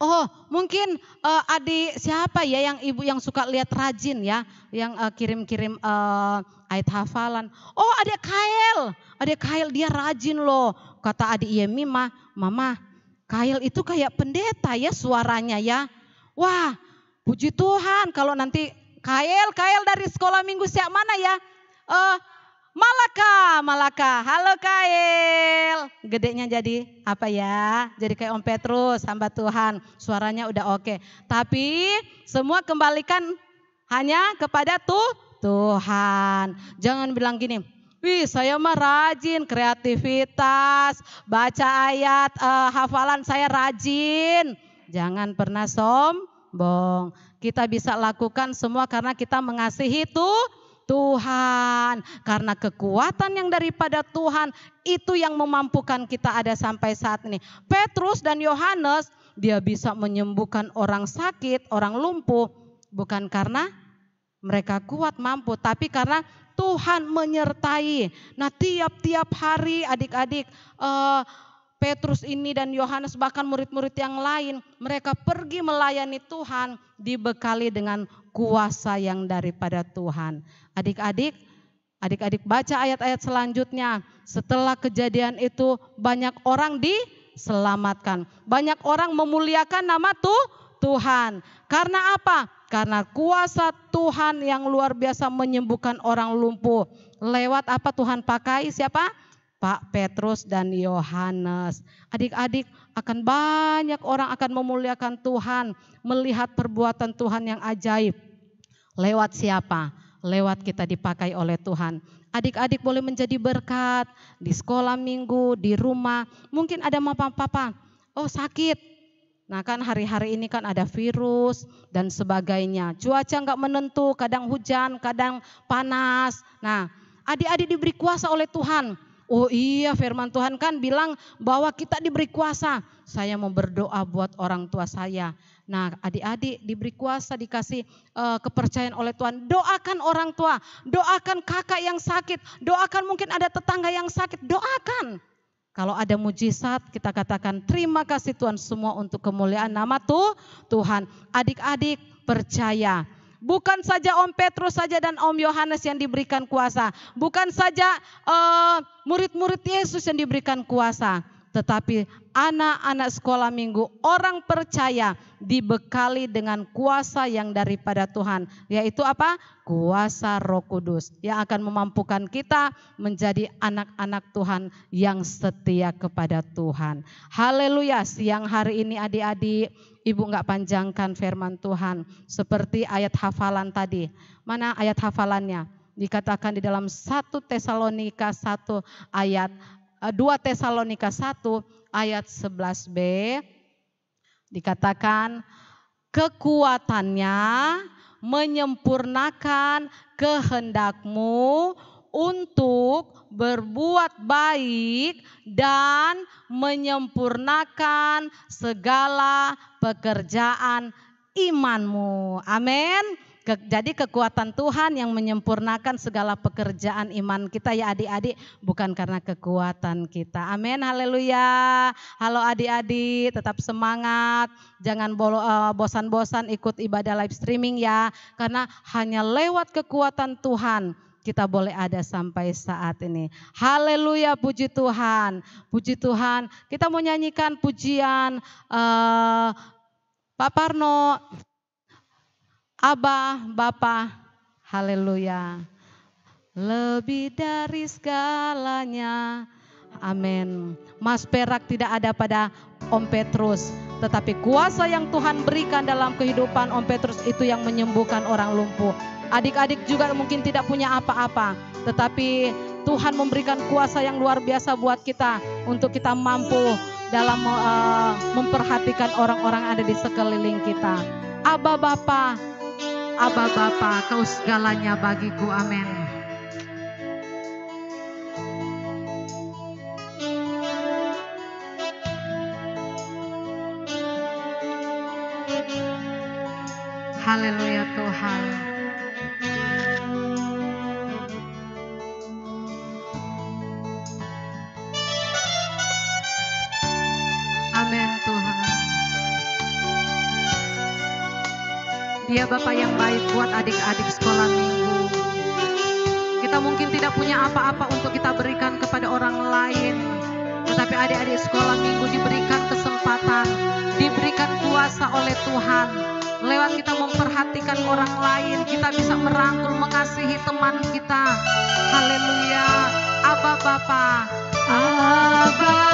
Oh mungkin adik siapa ya yang ibu yang suka lihat rajin ya. Yang kirim-kirim ayat hafalan. Oh adik Kail dia rajin loh. Kata adik Yemi Mama Kail itu kayak pendeta ya suaranya ya. Wah puji Tuhan kalau nanti Kail dari sekolah minggu siap mana ya? Malaka. Halo Kail. Gedenya jadi apa ya? Jadi kayak Om Petrus, hamba Tuhan. Suaranya udah oke. Tapi semua kembalikan hanya kepada Tuhan. Jangan bilang gini, "Wih saya mah rajin, kreativitas, baca ayat, hafalan saya rajin." Jangan pernah sombong. Kita bisa lakukan semua karena kita mengasihi Tuhan. Karena kekuatan yang daripada Tuhan itu yang memampukan kita ada sampai saat ini. Petrus dan Yohanes dia bisa menyembuhkan orang sakit, orang lumpuh. Bukan karena mereka kuat mampu, tapi karena Tuhan menyertai. Nah tiap-tiap hari adik-adik Petrus ini dan Yohanes bahkan murid-murid yang lain, mereka pergi melayani Tuhan dibekali dengan kuasa yang daripada Tuhan. Adik-adik baca ayat-ayat selanjutnya. Setelah kejadian itu banyak orang diselamatkan. Banyak orang memuliakan nama Tuhan. Karena apa? Karena kuasa Tuhan yang luar biasa menyembuhkan orang lumpuh. Lewat apa Tuhan pakai? Siapa? Pak Petrus dan Yohanes. Adik-adik akan banyak orang akan memuliakan Tuhan. Melihat perbuatan Tuhan yang ajaib. Lewat siapa? Lewat kita dipakai oleh Tuhan. Adik-adik boleh menjadi berkat di sekolah minggu, di rumah. Mungkin ada mama papa, oh sakit. Nah kan hari-hari ini kan ada virus dan sebagainya. Cuaca nggak menentu, kadang hujan, kadang panas. Nah adik-adik diberi kuasa oleh Tuhan. Oh iya, firman Tuhan kan bilang bahwa kita diberi kuasa. Saya mau berdoa buat orang tua saya. Nah adik-adik diberi kuasa, dikasih kepercayaan oleh Tuhan. Doakan orang tua, doakan kakak yang sakit, doakan mungkin ada tetangga yang sakit, doakan. Kalau ada mujizat kita katakan terima kasih Tuhan semua untuk kemuliaan nama Tuhan. Adik-adik percaya. Bukan saja Om Petrus saja dan Om Yohanes yang diberikan kuasa. Bukan saja murid-murid Yesus yang diberikan kuasa. Tetapi anak-anak sekolah minggu, orang percaya dibekali dengan kuasa yang daripada Tuhan. Yaitu apa? Kuasa Roh Kudus yang akan memampukan kita menjadi anak-anak Tuhan yang setia kepada Tuhan. Haleluya, siang hari ini adik-adik, Ibu gak panjangkan firman Tuhan. Seperti ayat hafalan tadi. Mana ayat hafalannya? Dikatakan di dalam 1 Tesalonika 1 ayat 2 Tesalonika 1 ayat 11b dikatakan kekuatannya menyempurnakan kehendakmu untuk berbuat baik dan menyempurnakan segala pekerjaan imanmu. Amin. Jadi kekuatan Tuhan yang menyempurnakan segala pekerjaan iman kita ya adik-adik, bukan karena kekuatan kita. Amin, haleluya. Halo adik-adik, tetap semangat, jangan bosan-bosan ikut ibadah live streaming ya. Karena hanya lewat kekuatan Tuhan kita boleh ada sampai saat ini. Haleluya, puji Tuhan. Puji Tuhan, kita mau nyanyikan pujian Pak Parno. Abah, Bapa, haleluya. Lebih dari segalanya, amin. Mas perak tidak ada pada Om Petrus, tetapi kuasa yang Tuhan berikan dalam kehidupan Om Petrus itu yang menyembuhkan orang lumpuh. Adik-adik juga mungkin tidak punya apa-apa, tetapi Tuhan memberikan kuasa yang luar biasa buat kita untuk kita mampu dalam memperhatikan orang-orang ada di sekeliling kita. Abah Bapa, Abah Bapa, Kau segalanya bagiku, amin. Haleluya Tuhan. Amin Tuhan. Dia Bapak yang baik buat adik-adik sekolah minggu. Kita mungkin tidak punya apa-apa untuk kita berikan kepada orang lain. Tetapi adik-adik sekolah minggu diberikan kesempatan, diberikan kuasa oleh Tuhan. Lewat kita memperhatikan orang lain, kita bisa merangkul, mengasihi teman kita. Haleluya. Abah Bapa, Abah Bapa.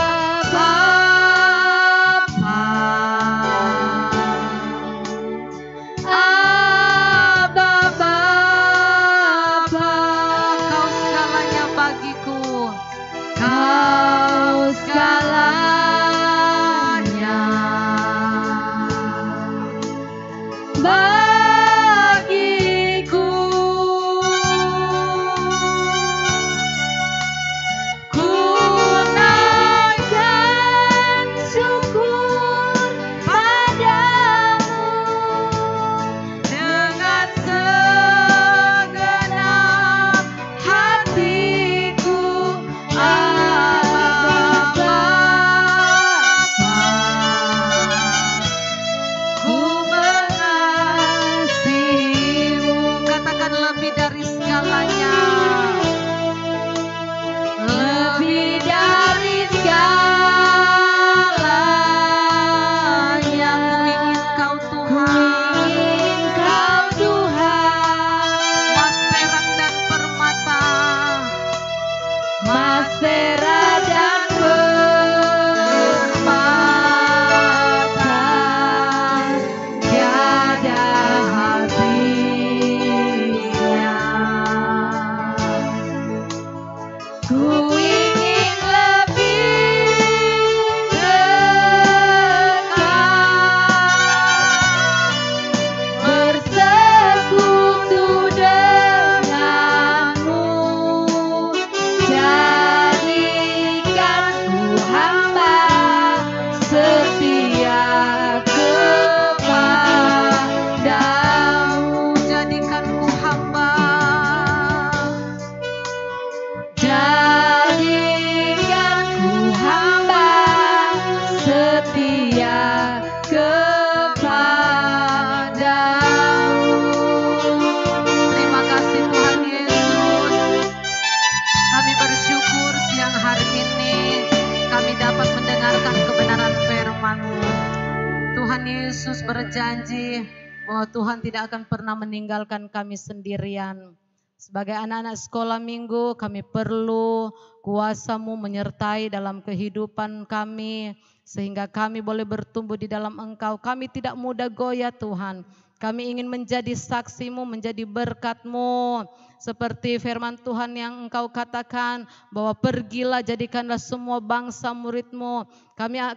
Yesus berjanji bahwa Tuhan tidak akan pernah meninggalkan kami sendirian. Sebagai anak-anak sekolah minggu, kami perlu kuasa-Mu menyertai dalam kehidupan kami, sehingga kami boleh bertumbuh di dalam Engkau. Kami tidak mudah goyah Tuhan. Kami ingin menjadi saksi-Mu, menjadi berkat-Mu. Seperti firman Tuhan yang Engkau katakan bahwa pergilah jadikanlah semua bangsa murid-Mu.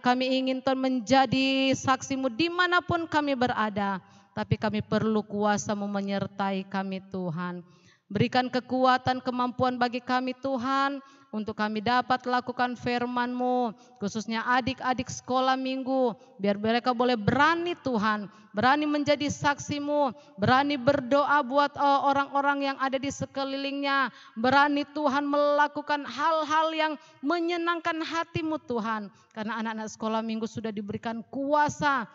Kami ingin Tuhan menjadi saksi-Mu dimanapun kami berada. Tapi kami perlu kuasa-Mu menyertai kami Tuhan. Berikan kekuatan, kemampuan bagi kami Tuhan, untuk kami dapat lakukan firman-Mu, khususnya adik-adik sekolah minggu, biar mereka boleh berani Tuhan, berani menjadi saksi-Mu, berani berdoa buat orang-orang yang ada di sekelilingnya, berani Tuhan melakukan hal-hal yang menyenangkan hati-Mu Tuhan, karena anak-anak sekolah minggu sudah diberikan kuasa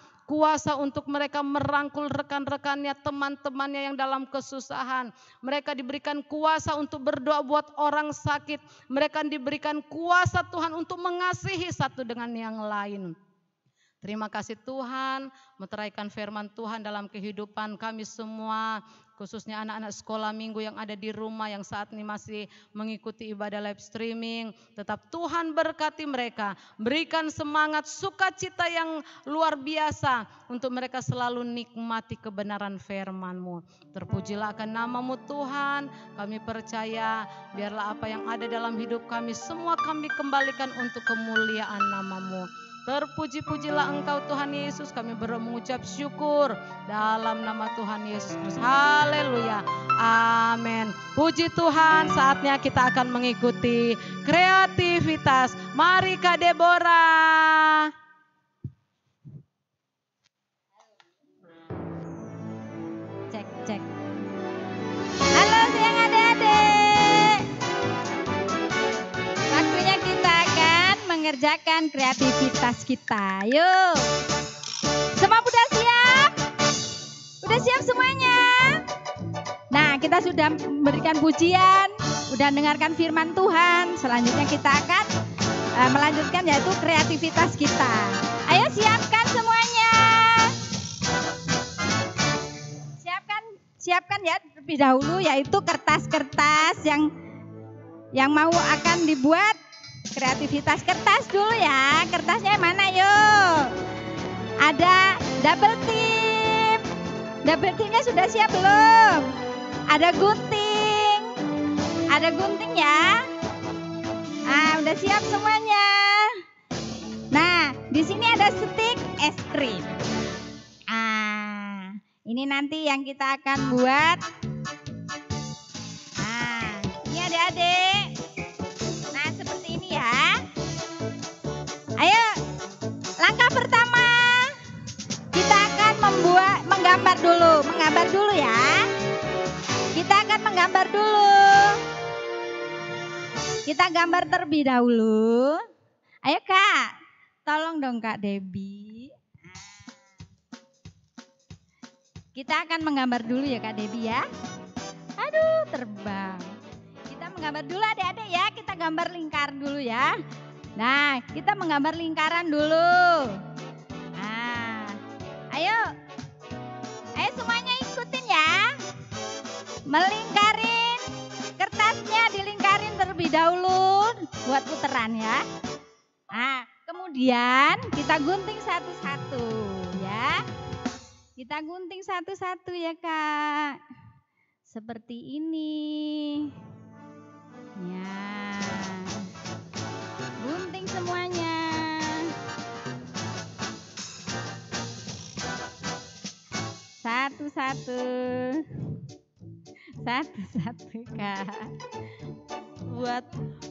untuk mereka merangkul rekan-rekannya, teman-temannya yang dalam kesusahan. Mereka diberikan kuasa untuk berdoa buat orang sakit. Mereka diberikan kuasa Tuhan untuk mengasihi satu dengan yang lain. Terima kasih Tuhan, meteraikan firman Tuhan dalam kehidupan kami semua, khususnya anak-anak sekolah minggu yang ada di rumah yang saat ini masih mengikuti ibadah live streaming. Tetap Tuhan berkati mereka, berikan semangat, sukacita yang luar biasa untuk mereka selalu nikmati kebenaran firman-Mu. Terpujilah akan nama-Mu Tuhan, kami percaya biarlah apa yang ada dalam hidup kami semua kami kembalikan untuk kemuliaan nama-Mu. Terpuji-pujilah Engkau Tuhan Yesus, kami mengucap syukur dalam nama Tuhan Yesus Kristus. Haleluya. Amin. Puji Tuhan, saatnya kita akan mengikuti kreativitas. Mari Kak Deborah. Cek. Halo siang adik-adik. Waktunya kita akan mengerjakan kreativitas kita. Yuk. Semua udah siap? Udah siap semuanya? Nah, kita sudah memberikan pujian, udah dengarkan firman Tuhan. Selanjutnya kita akan melanjutkan yaitu kreativitas kita. Ayo siapkan semuanya. Siapkan ya terlebih dahulu yaitu kertas-kertas yang mau akan dibuat kreativitas. Kertas dulu ya. Kertasnya mana yuk? Ada double tip. Double tipnya sudah siap belum? Ada gunting. Ada gunting ya. Ah, udah siap semuanya. Nah, di sini ada stik es krim. Ini nanti yang kita akan buat. Nah, ini adik-adik. Nah, seperti ini ya. Ayo, langkah pertama. Kita akan menggambar dulu ya. Kita akan menggambar dulu. Kita gambar terlebih dahulu. Ayo Kak, tolong dong Kak Debbie. Kita akan menggambar dulu ya Kak Debbie ya. Aduh terbang. Kita menggambar dulu adik-adik ya. Kita gambar lingkaran dulu ya. Nah kita menggambar lingkaran dulu. Nah ayo semuanya ikutin ya. Melingkarin kertasnya, dilingkarin terlebih dahulu. Buat puteran ya. Nah kemudian kita gunting satu-satu ya. Kita gunting satu-satu ya Kak. Seperti ini. Ya. Gunting semuanya. Satu-satu. Satu-satu Kak.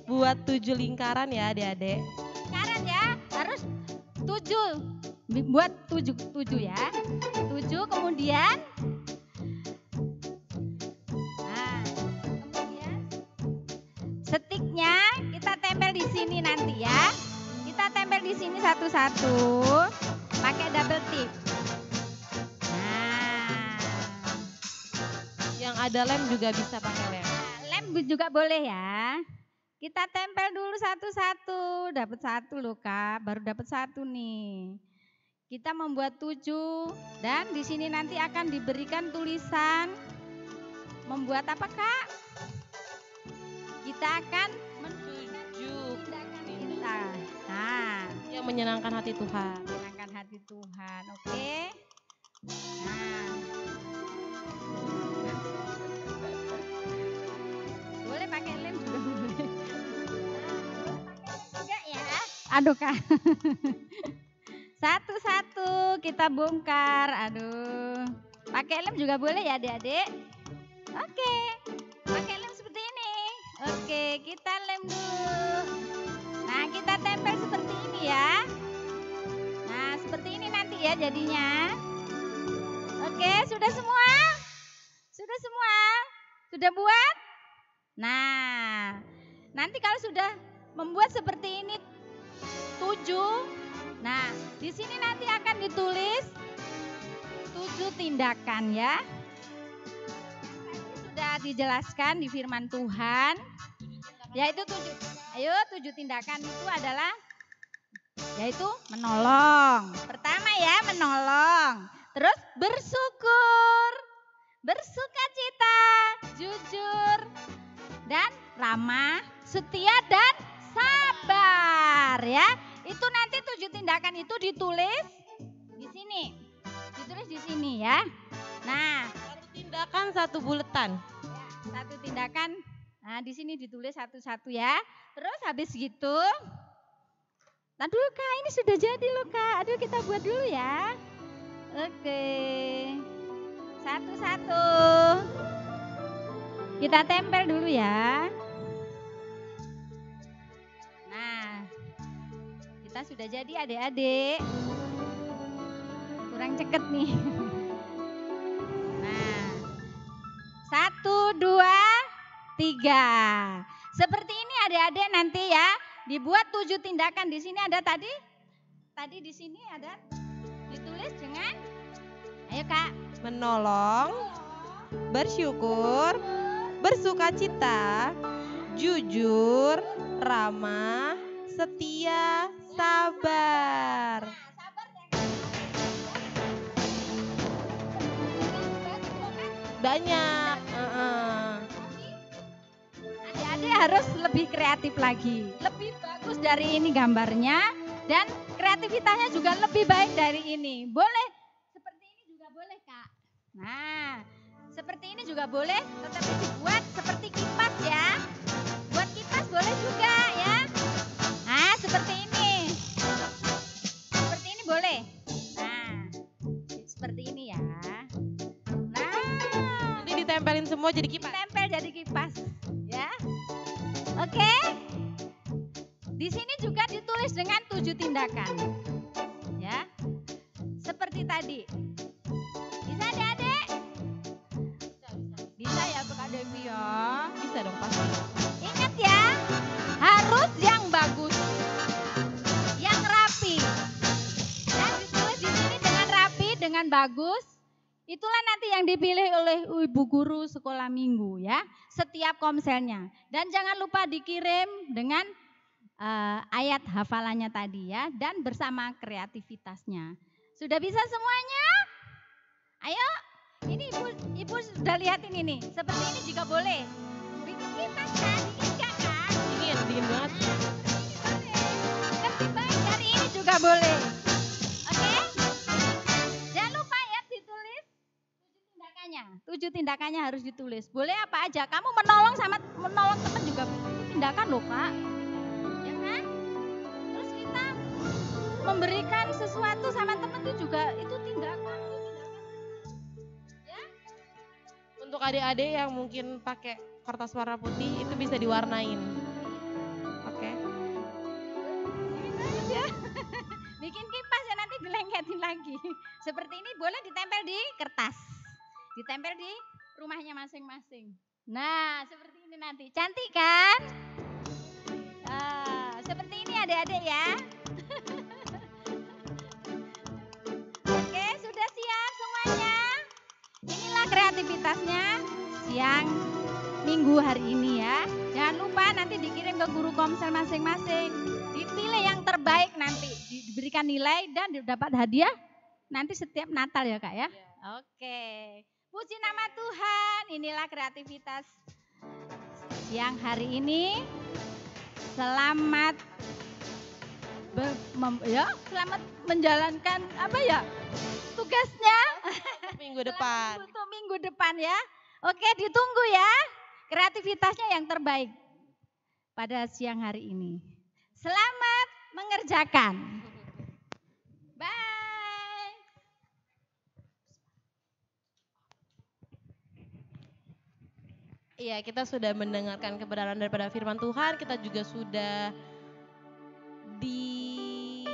Buat 7 lingkaran ya adik-adik. Lingkaran ya. Harus 7. Buat 7 ya. 7 kemudian. Nah, kemudian stiknya kita tempel di sini nanti ya. Kita tempel di sini satu-satu pakai double tip. Nah, Yang ada lem juga bisa pakai lem. lem juga boleh ya. Kita tempel dulu satu-satu. Dapat satu loh Kak, baru dapat satu nih. kita membuat 7 dan di sini nanti akan diberikan tulisan membuat apa Kak? Kita akan Tujuh tindakan kita. Nah, yang menyenangkan hati Tuhan. menyenangkan hati Tuhan. Oke. Nah. Boleh pakai lem juga boleh. Enggak ya? Aduh Kak. Satu-satu kita bongkar. Aduh. Pakai lem juga boleh ya adik-adik? Oke. Pakai lem seperti ini. Oke, kita lem dulu. Nah, kita tempel seperti ini ya. Nah, seperti ini nanti ya jadinya. Oke, sudah semua? Sudah semua? Sudah buat? Nah, nanti kalau sudah membuat seperti ini 7. Nah, di sini nanti akan ditulis 7 tindakan ya. Sudah dijelaskan di firman Tuhan. Yaitu 7 tindakan itu adalah yaitu menolong. Pertama ya, menolong. Terus bersyukur, bersukacita, jujur, dan ramah, setia dan sabar ya. Itu nanti 7 tindakan itu ditulis di sini. Ditulis di sini ya. Nah, Satu tindakan, satu buletan. satu tindakan. Nah, di sini ditulis satu-satu ya. Terus habis gitu. Nah dulu Kak, ini sudah jadi loh Kak. Aduh, kita buat dulu ya. Oke. Satu-satu. Kita tempel dulu ya. Nah, kita sudah jadi adik-adik. Kurang ceket nih. Nah, 1, 2, 3. Seperti ini adik-adik nanti ya. Dibuat 7 tindakan. Di sini ada tadi di sini ada ditulis dengan, ayo Kak. Menolong, bersyukur, bersukacita, jujur, ramah, setia, sabar. Banyak. Adik-adik harus lebih kreatif lagi. Lebih bagus dari ini gambarnya. Dan kreativitasnya juga lebih baik dari ini. Boleh seperti ini juga boleh Kak. Nah, seperti ini juga boleh. Tetapi dibuat seperti kipas ya. Buat kipas boleh juga ya. Nah, seperti ini. Seperti ini boleh. Nah, seperti ini ya. Nah, Nanti ditempelin semua jadi kipas. tempel jadi kipas ya. Oke. Di sini juga ditulis dengan 7 tindakan. Ya. Seperti tadi. Bisa Adik-adik? Bisa ya Kak Devi ya. Bisa dong pasti. Ingat ya, harus yang bagus. Yang rapi. Dan ditulis di sini dengan rapi, dengan bagus. Itulah nanti yang dipilih oleh ibu guru sekolah minggu ya. Setiap komselnya. Dan jangan lupa dikirim dengan ayat hafalannya tadi ya. Dan bersama kreativitasnya. Sudah bisa semuanya? Ayo. Ini ibu sudah lihat ini nih. Seperti ini juga boleh. Bikin kipas kan? Dingin gak kan? Dingin banget. Lebih baik dari ini juga boleh. Oke? Jangan lupa ya ditulis 7 tindakannya. 7 tindakannya harus ditulis. Boleh apa aja. Kamu menolong teman juga itu tindakan loh Kak. Ya kan? Terus kita memberikan sesuatu sama teman itu juga itu tindakan. Ya? Untuk adik-adik yang mungkin pakai kertas warna putih itu bisa diwarnain. Oke. Ya. Bikin kipas ya nanti dilengketin lagi. Seperti ini boleh ditempel di kertas. Ditempel di rumahnya masing-masing. Nah, seperti ini nanti. Cantik kan? Seperti ini adik-adik ya. Oke, sudah siap semuanya? Inilah kreativitasnya siang minggu hari ini ya. Jangan lupa nanti dikirim ke guru komsel masing-masing. Dipilih yang terbaik nanti, diberikan nilai dan dapat hadiah nanti setiap Natal ya Kak ya. Oke. Puji nama Tuhan, inilah kreativitas siang hari ini. Selamat selamat menjalankan tugasnya Minggu depan. untuk minggu depan ya. Oke, ditunggu ya kreativitasnya yang terbaik pada siang hari ini. Selamat mengerjakan. Bye. Iya, kita sudah mendengarkan kebenaran daripada firman Tuhan, kita juga sudah diberikan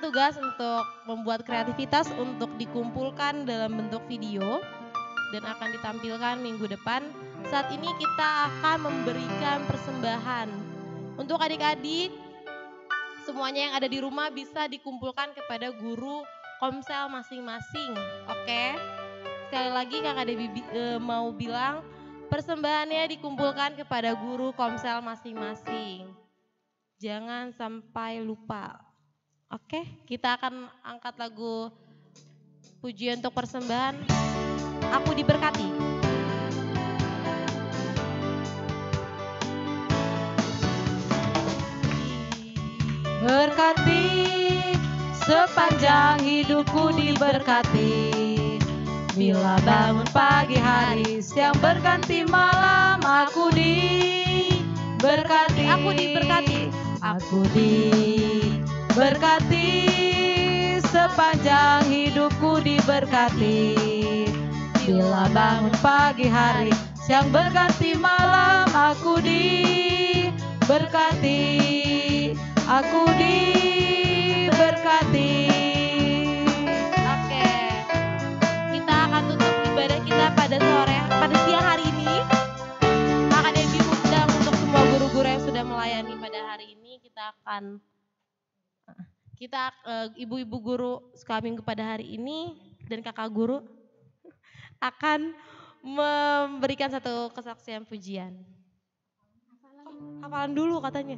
tugas untuk membuat kreativitas untuk dikumpulkan dalam bentuk video dan akan ditampilkan minggu depan. Saat ini kita akan memberikan persembahan untuk adik-adik. Semuanya yang ada di rumah bisa dikumpulkan kepada guru komsel masing-masing. Oke? Sekali lagi Kakak Debbie mau bilang persembahannya dikumpulkan kepada guru komsel masing-masing. Jangan sampai lupa. Oke, kita akan angkat lagu pujian untuk persembahan. Aku diberkati. Berkati sepanjang hidupku diberkati. Bila bangun pagi hari, siang berganti malam, aku diberkati. Aku diberkati. Aku diberkati, sepanjang hidupku diberkati. Bila bangun pagi hari, siang berganti malam, aku diberkati. Aku diberkati. Oke. Kita akan tutup ibadah kita pada siang hari ini. Kakak Debbie undang untuk semua guru-guru yang sudah melayani pada hari ini. Ibu-ibu guru sekolah minggu pada hari ini dan kakak guru akan memberikan satu kesaksian pujian. Hafalan dulu katanya.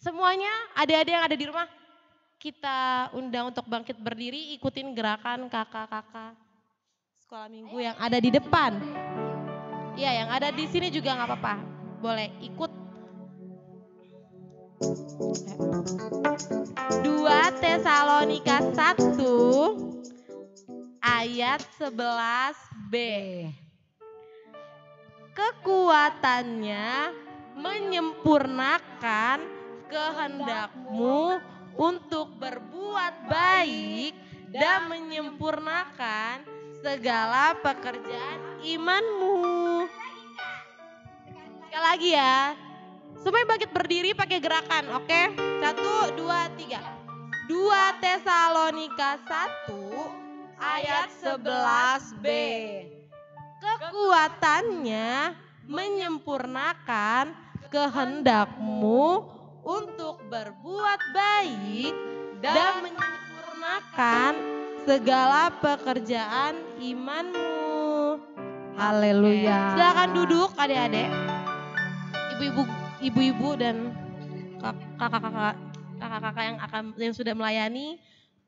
Semuanya adik-adik yang ada di rumah, kita undang untuk bangkit berdiri, ikutin gerakan kakak-kakak sekolah minggu yang ada di depan. Iya, yang ada di sini juga nggak apa-apa, boleh ikut. 2 Tesalonika 1 ayat 11b. Kekuatannya menyempurnakan kehendakmu untuk berbuat baik dan menyempurnakan segala pekerjaan imanmu. Sekali lagi ya, semuanya bangkit berdiri pakai gerakan, oke? 1, 2, 3. 2 Tesalonika 1 ayat 11b. Kekuatannya menyempurnakan kehendakmu untuk berbuat baik dan menyempurnakan segala pekerjaan imanmu. Haleluya. Silakan duduk adik-adik, ibu-ibu dan kakak-kakak yang sudah melayani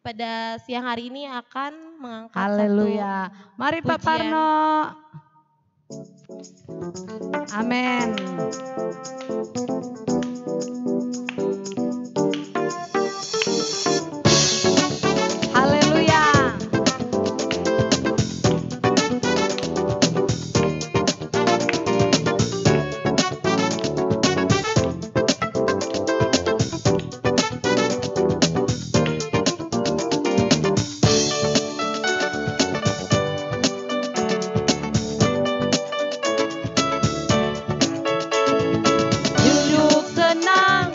pada siang hari ini akan mengangkat Haleluya. Mari Pak pujian. Parno. Amin. Haleluya. Duduk senang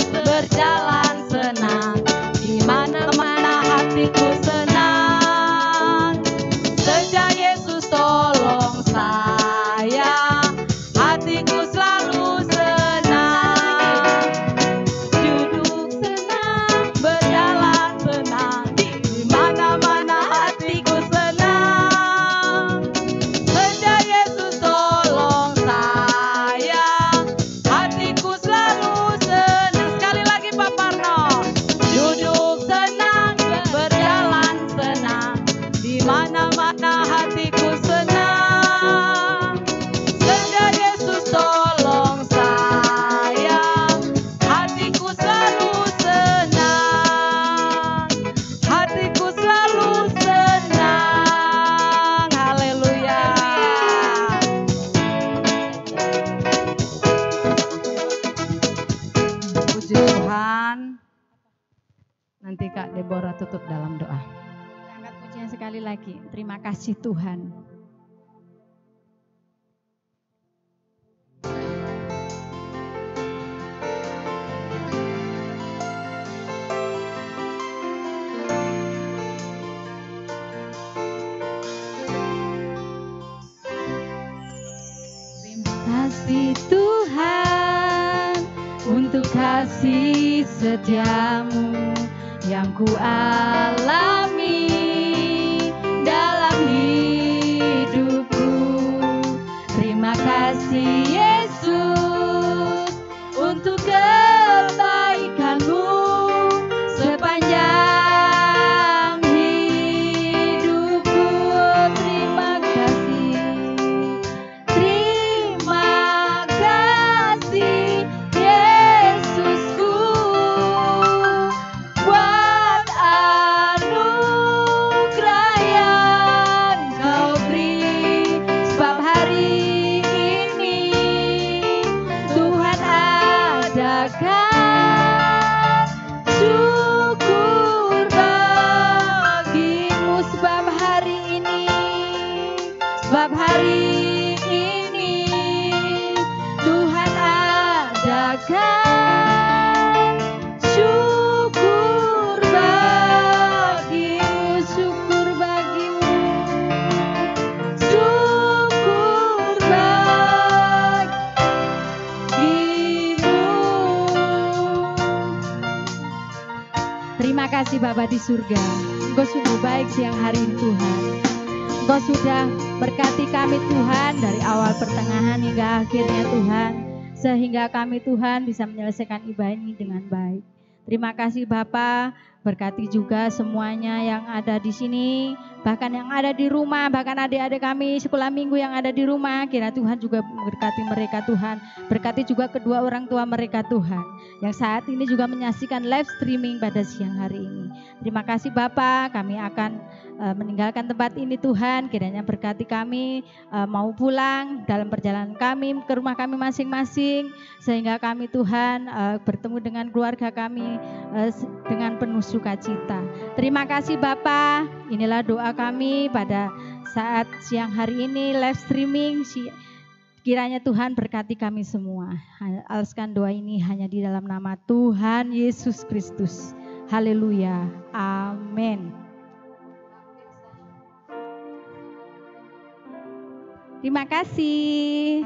tutup dalam doa. Angkat pujian sekali lagi. Terima kasih Tuhan. Terima kasih Tuhan untuk kasih setiamu yang ku alami dalam hidupku. Terima kasih Yesus untuk kebaikanmu sepanjang hidupku. Terima kasih Yesusku buat anugerah yang Kau beri, sebab hari ini Tuhan adakan syukur bagimu, sebab hari ini Tuhan adakan syukur bagimu, syukur bagimu, syukur bagimu. Terima kasih Bapa di surga, Engkau sungguh baik siang hari ini Tuhan. Engkau sudah berkati kami Tuhan dari awal pertengahan hingga akhirnya Tuhan, sehingga kami Tuhan bisa menyelesaikan ibadah ini dengan baik. Terima kasih Bapa, berkati juga semuanya yang ada di sini, bahkan yang ada di rumah, bahkan adik-adik kami sekolah minggu yang ada di rumah. Kiranya Tuhan juga berkati mereka Tuhan, berkati juga kedua orang tua mereka Tuhan, yang saat ini juga menyaksikan live streaming pada siang hari ini. Terima kasih Bapa, kami akan meninggalkan tempat ini Tuhan. Kiranya berkati kami mau pulang dalam perjalanan kami ke rumah kami masing-masing, sehingga kami Tuhan bertemu dengan keluarga kami dengan penuh sukacita. Terima kasih Bapa, inilah doa kami pada saat siang hari ini live streaming. Kiranya Tuhan berkati kami semua. Alaskan doa ini hanya di dalam nama Tuhan Yesus Kristus. Haleluya. Amin. Terima kasih.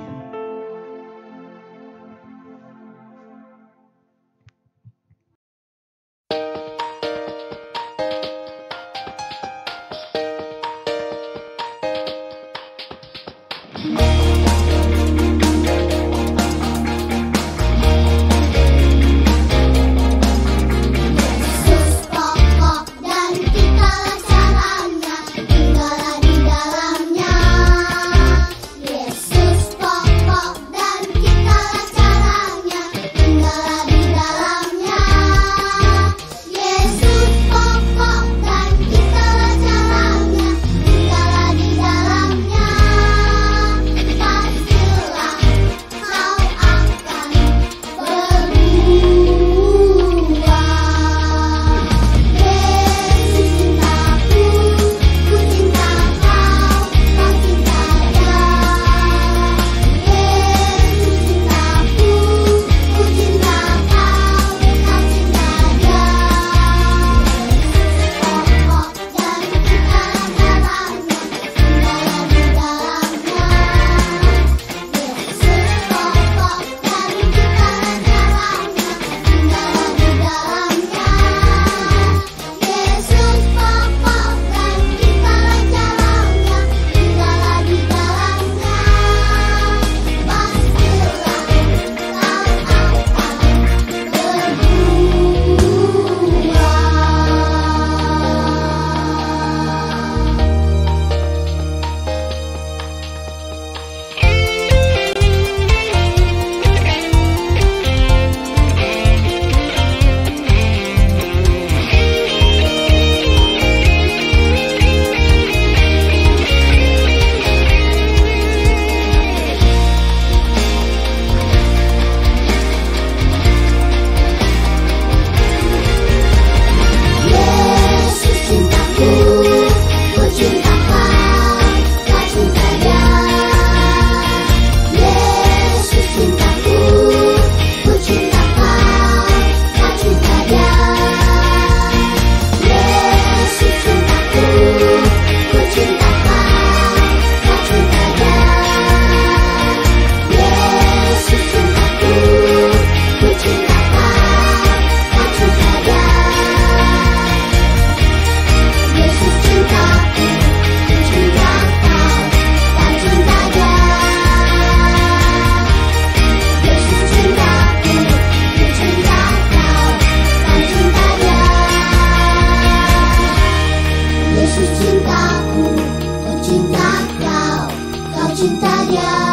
cinta Dia.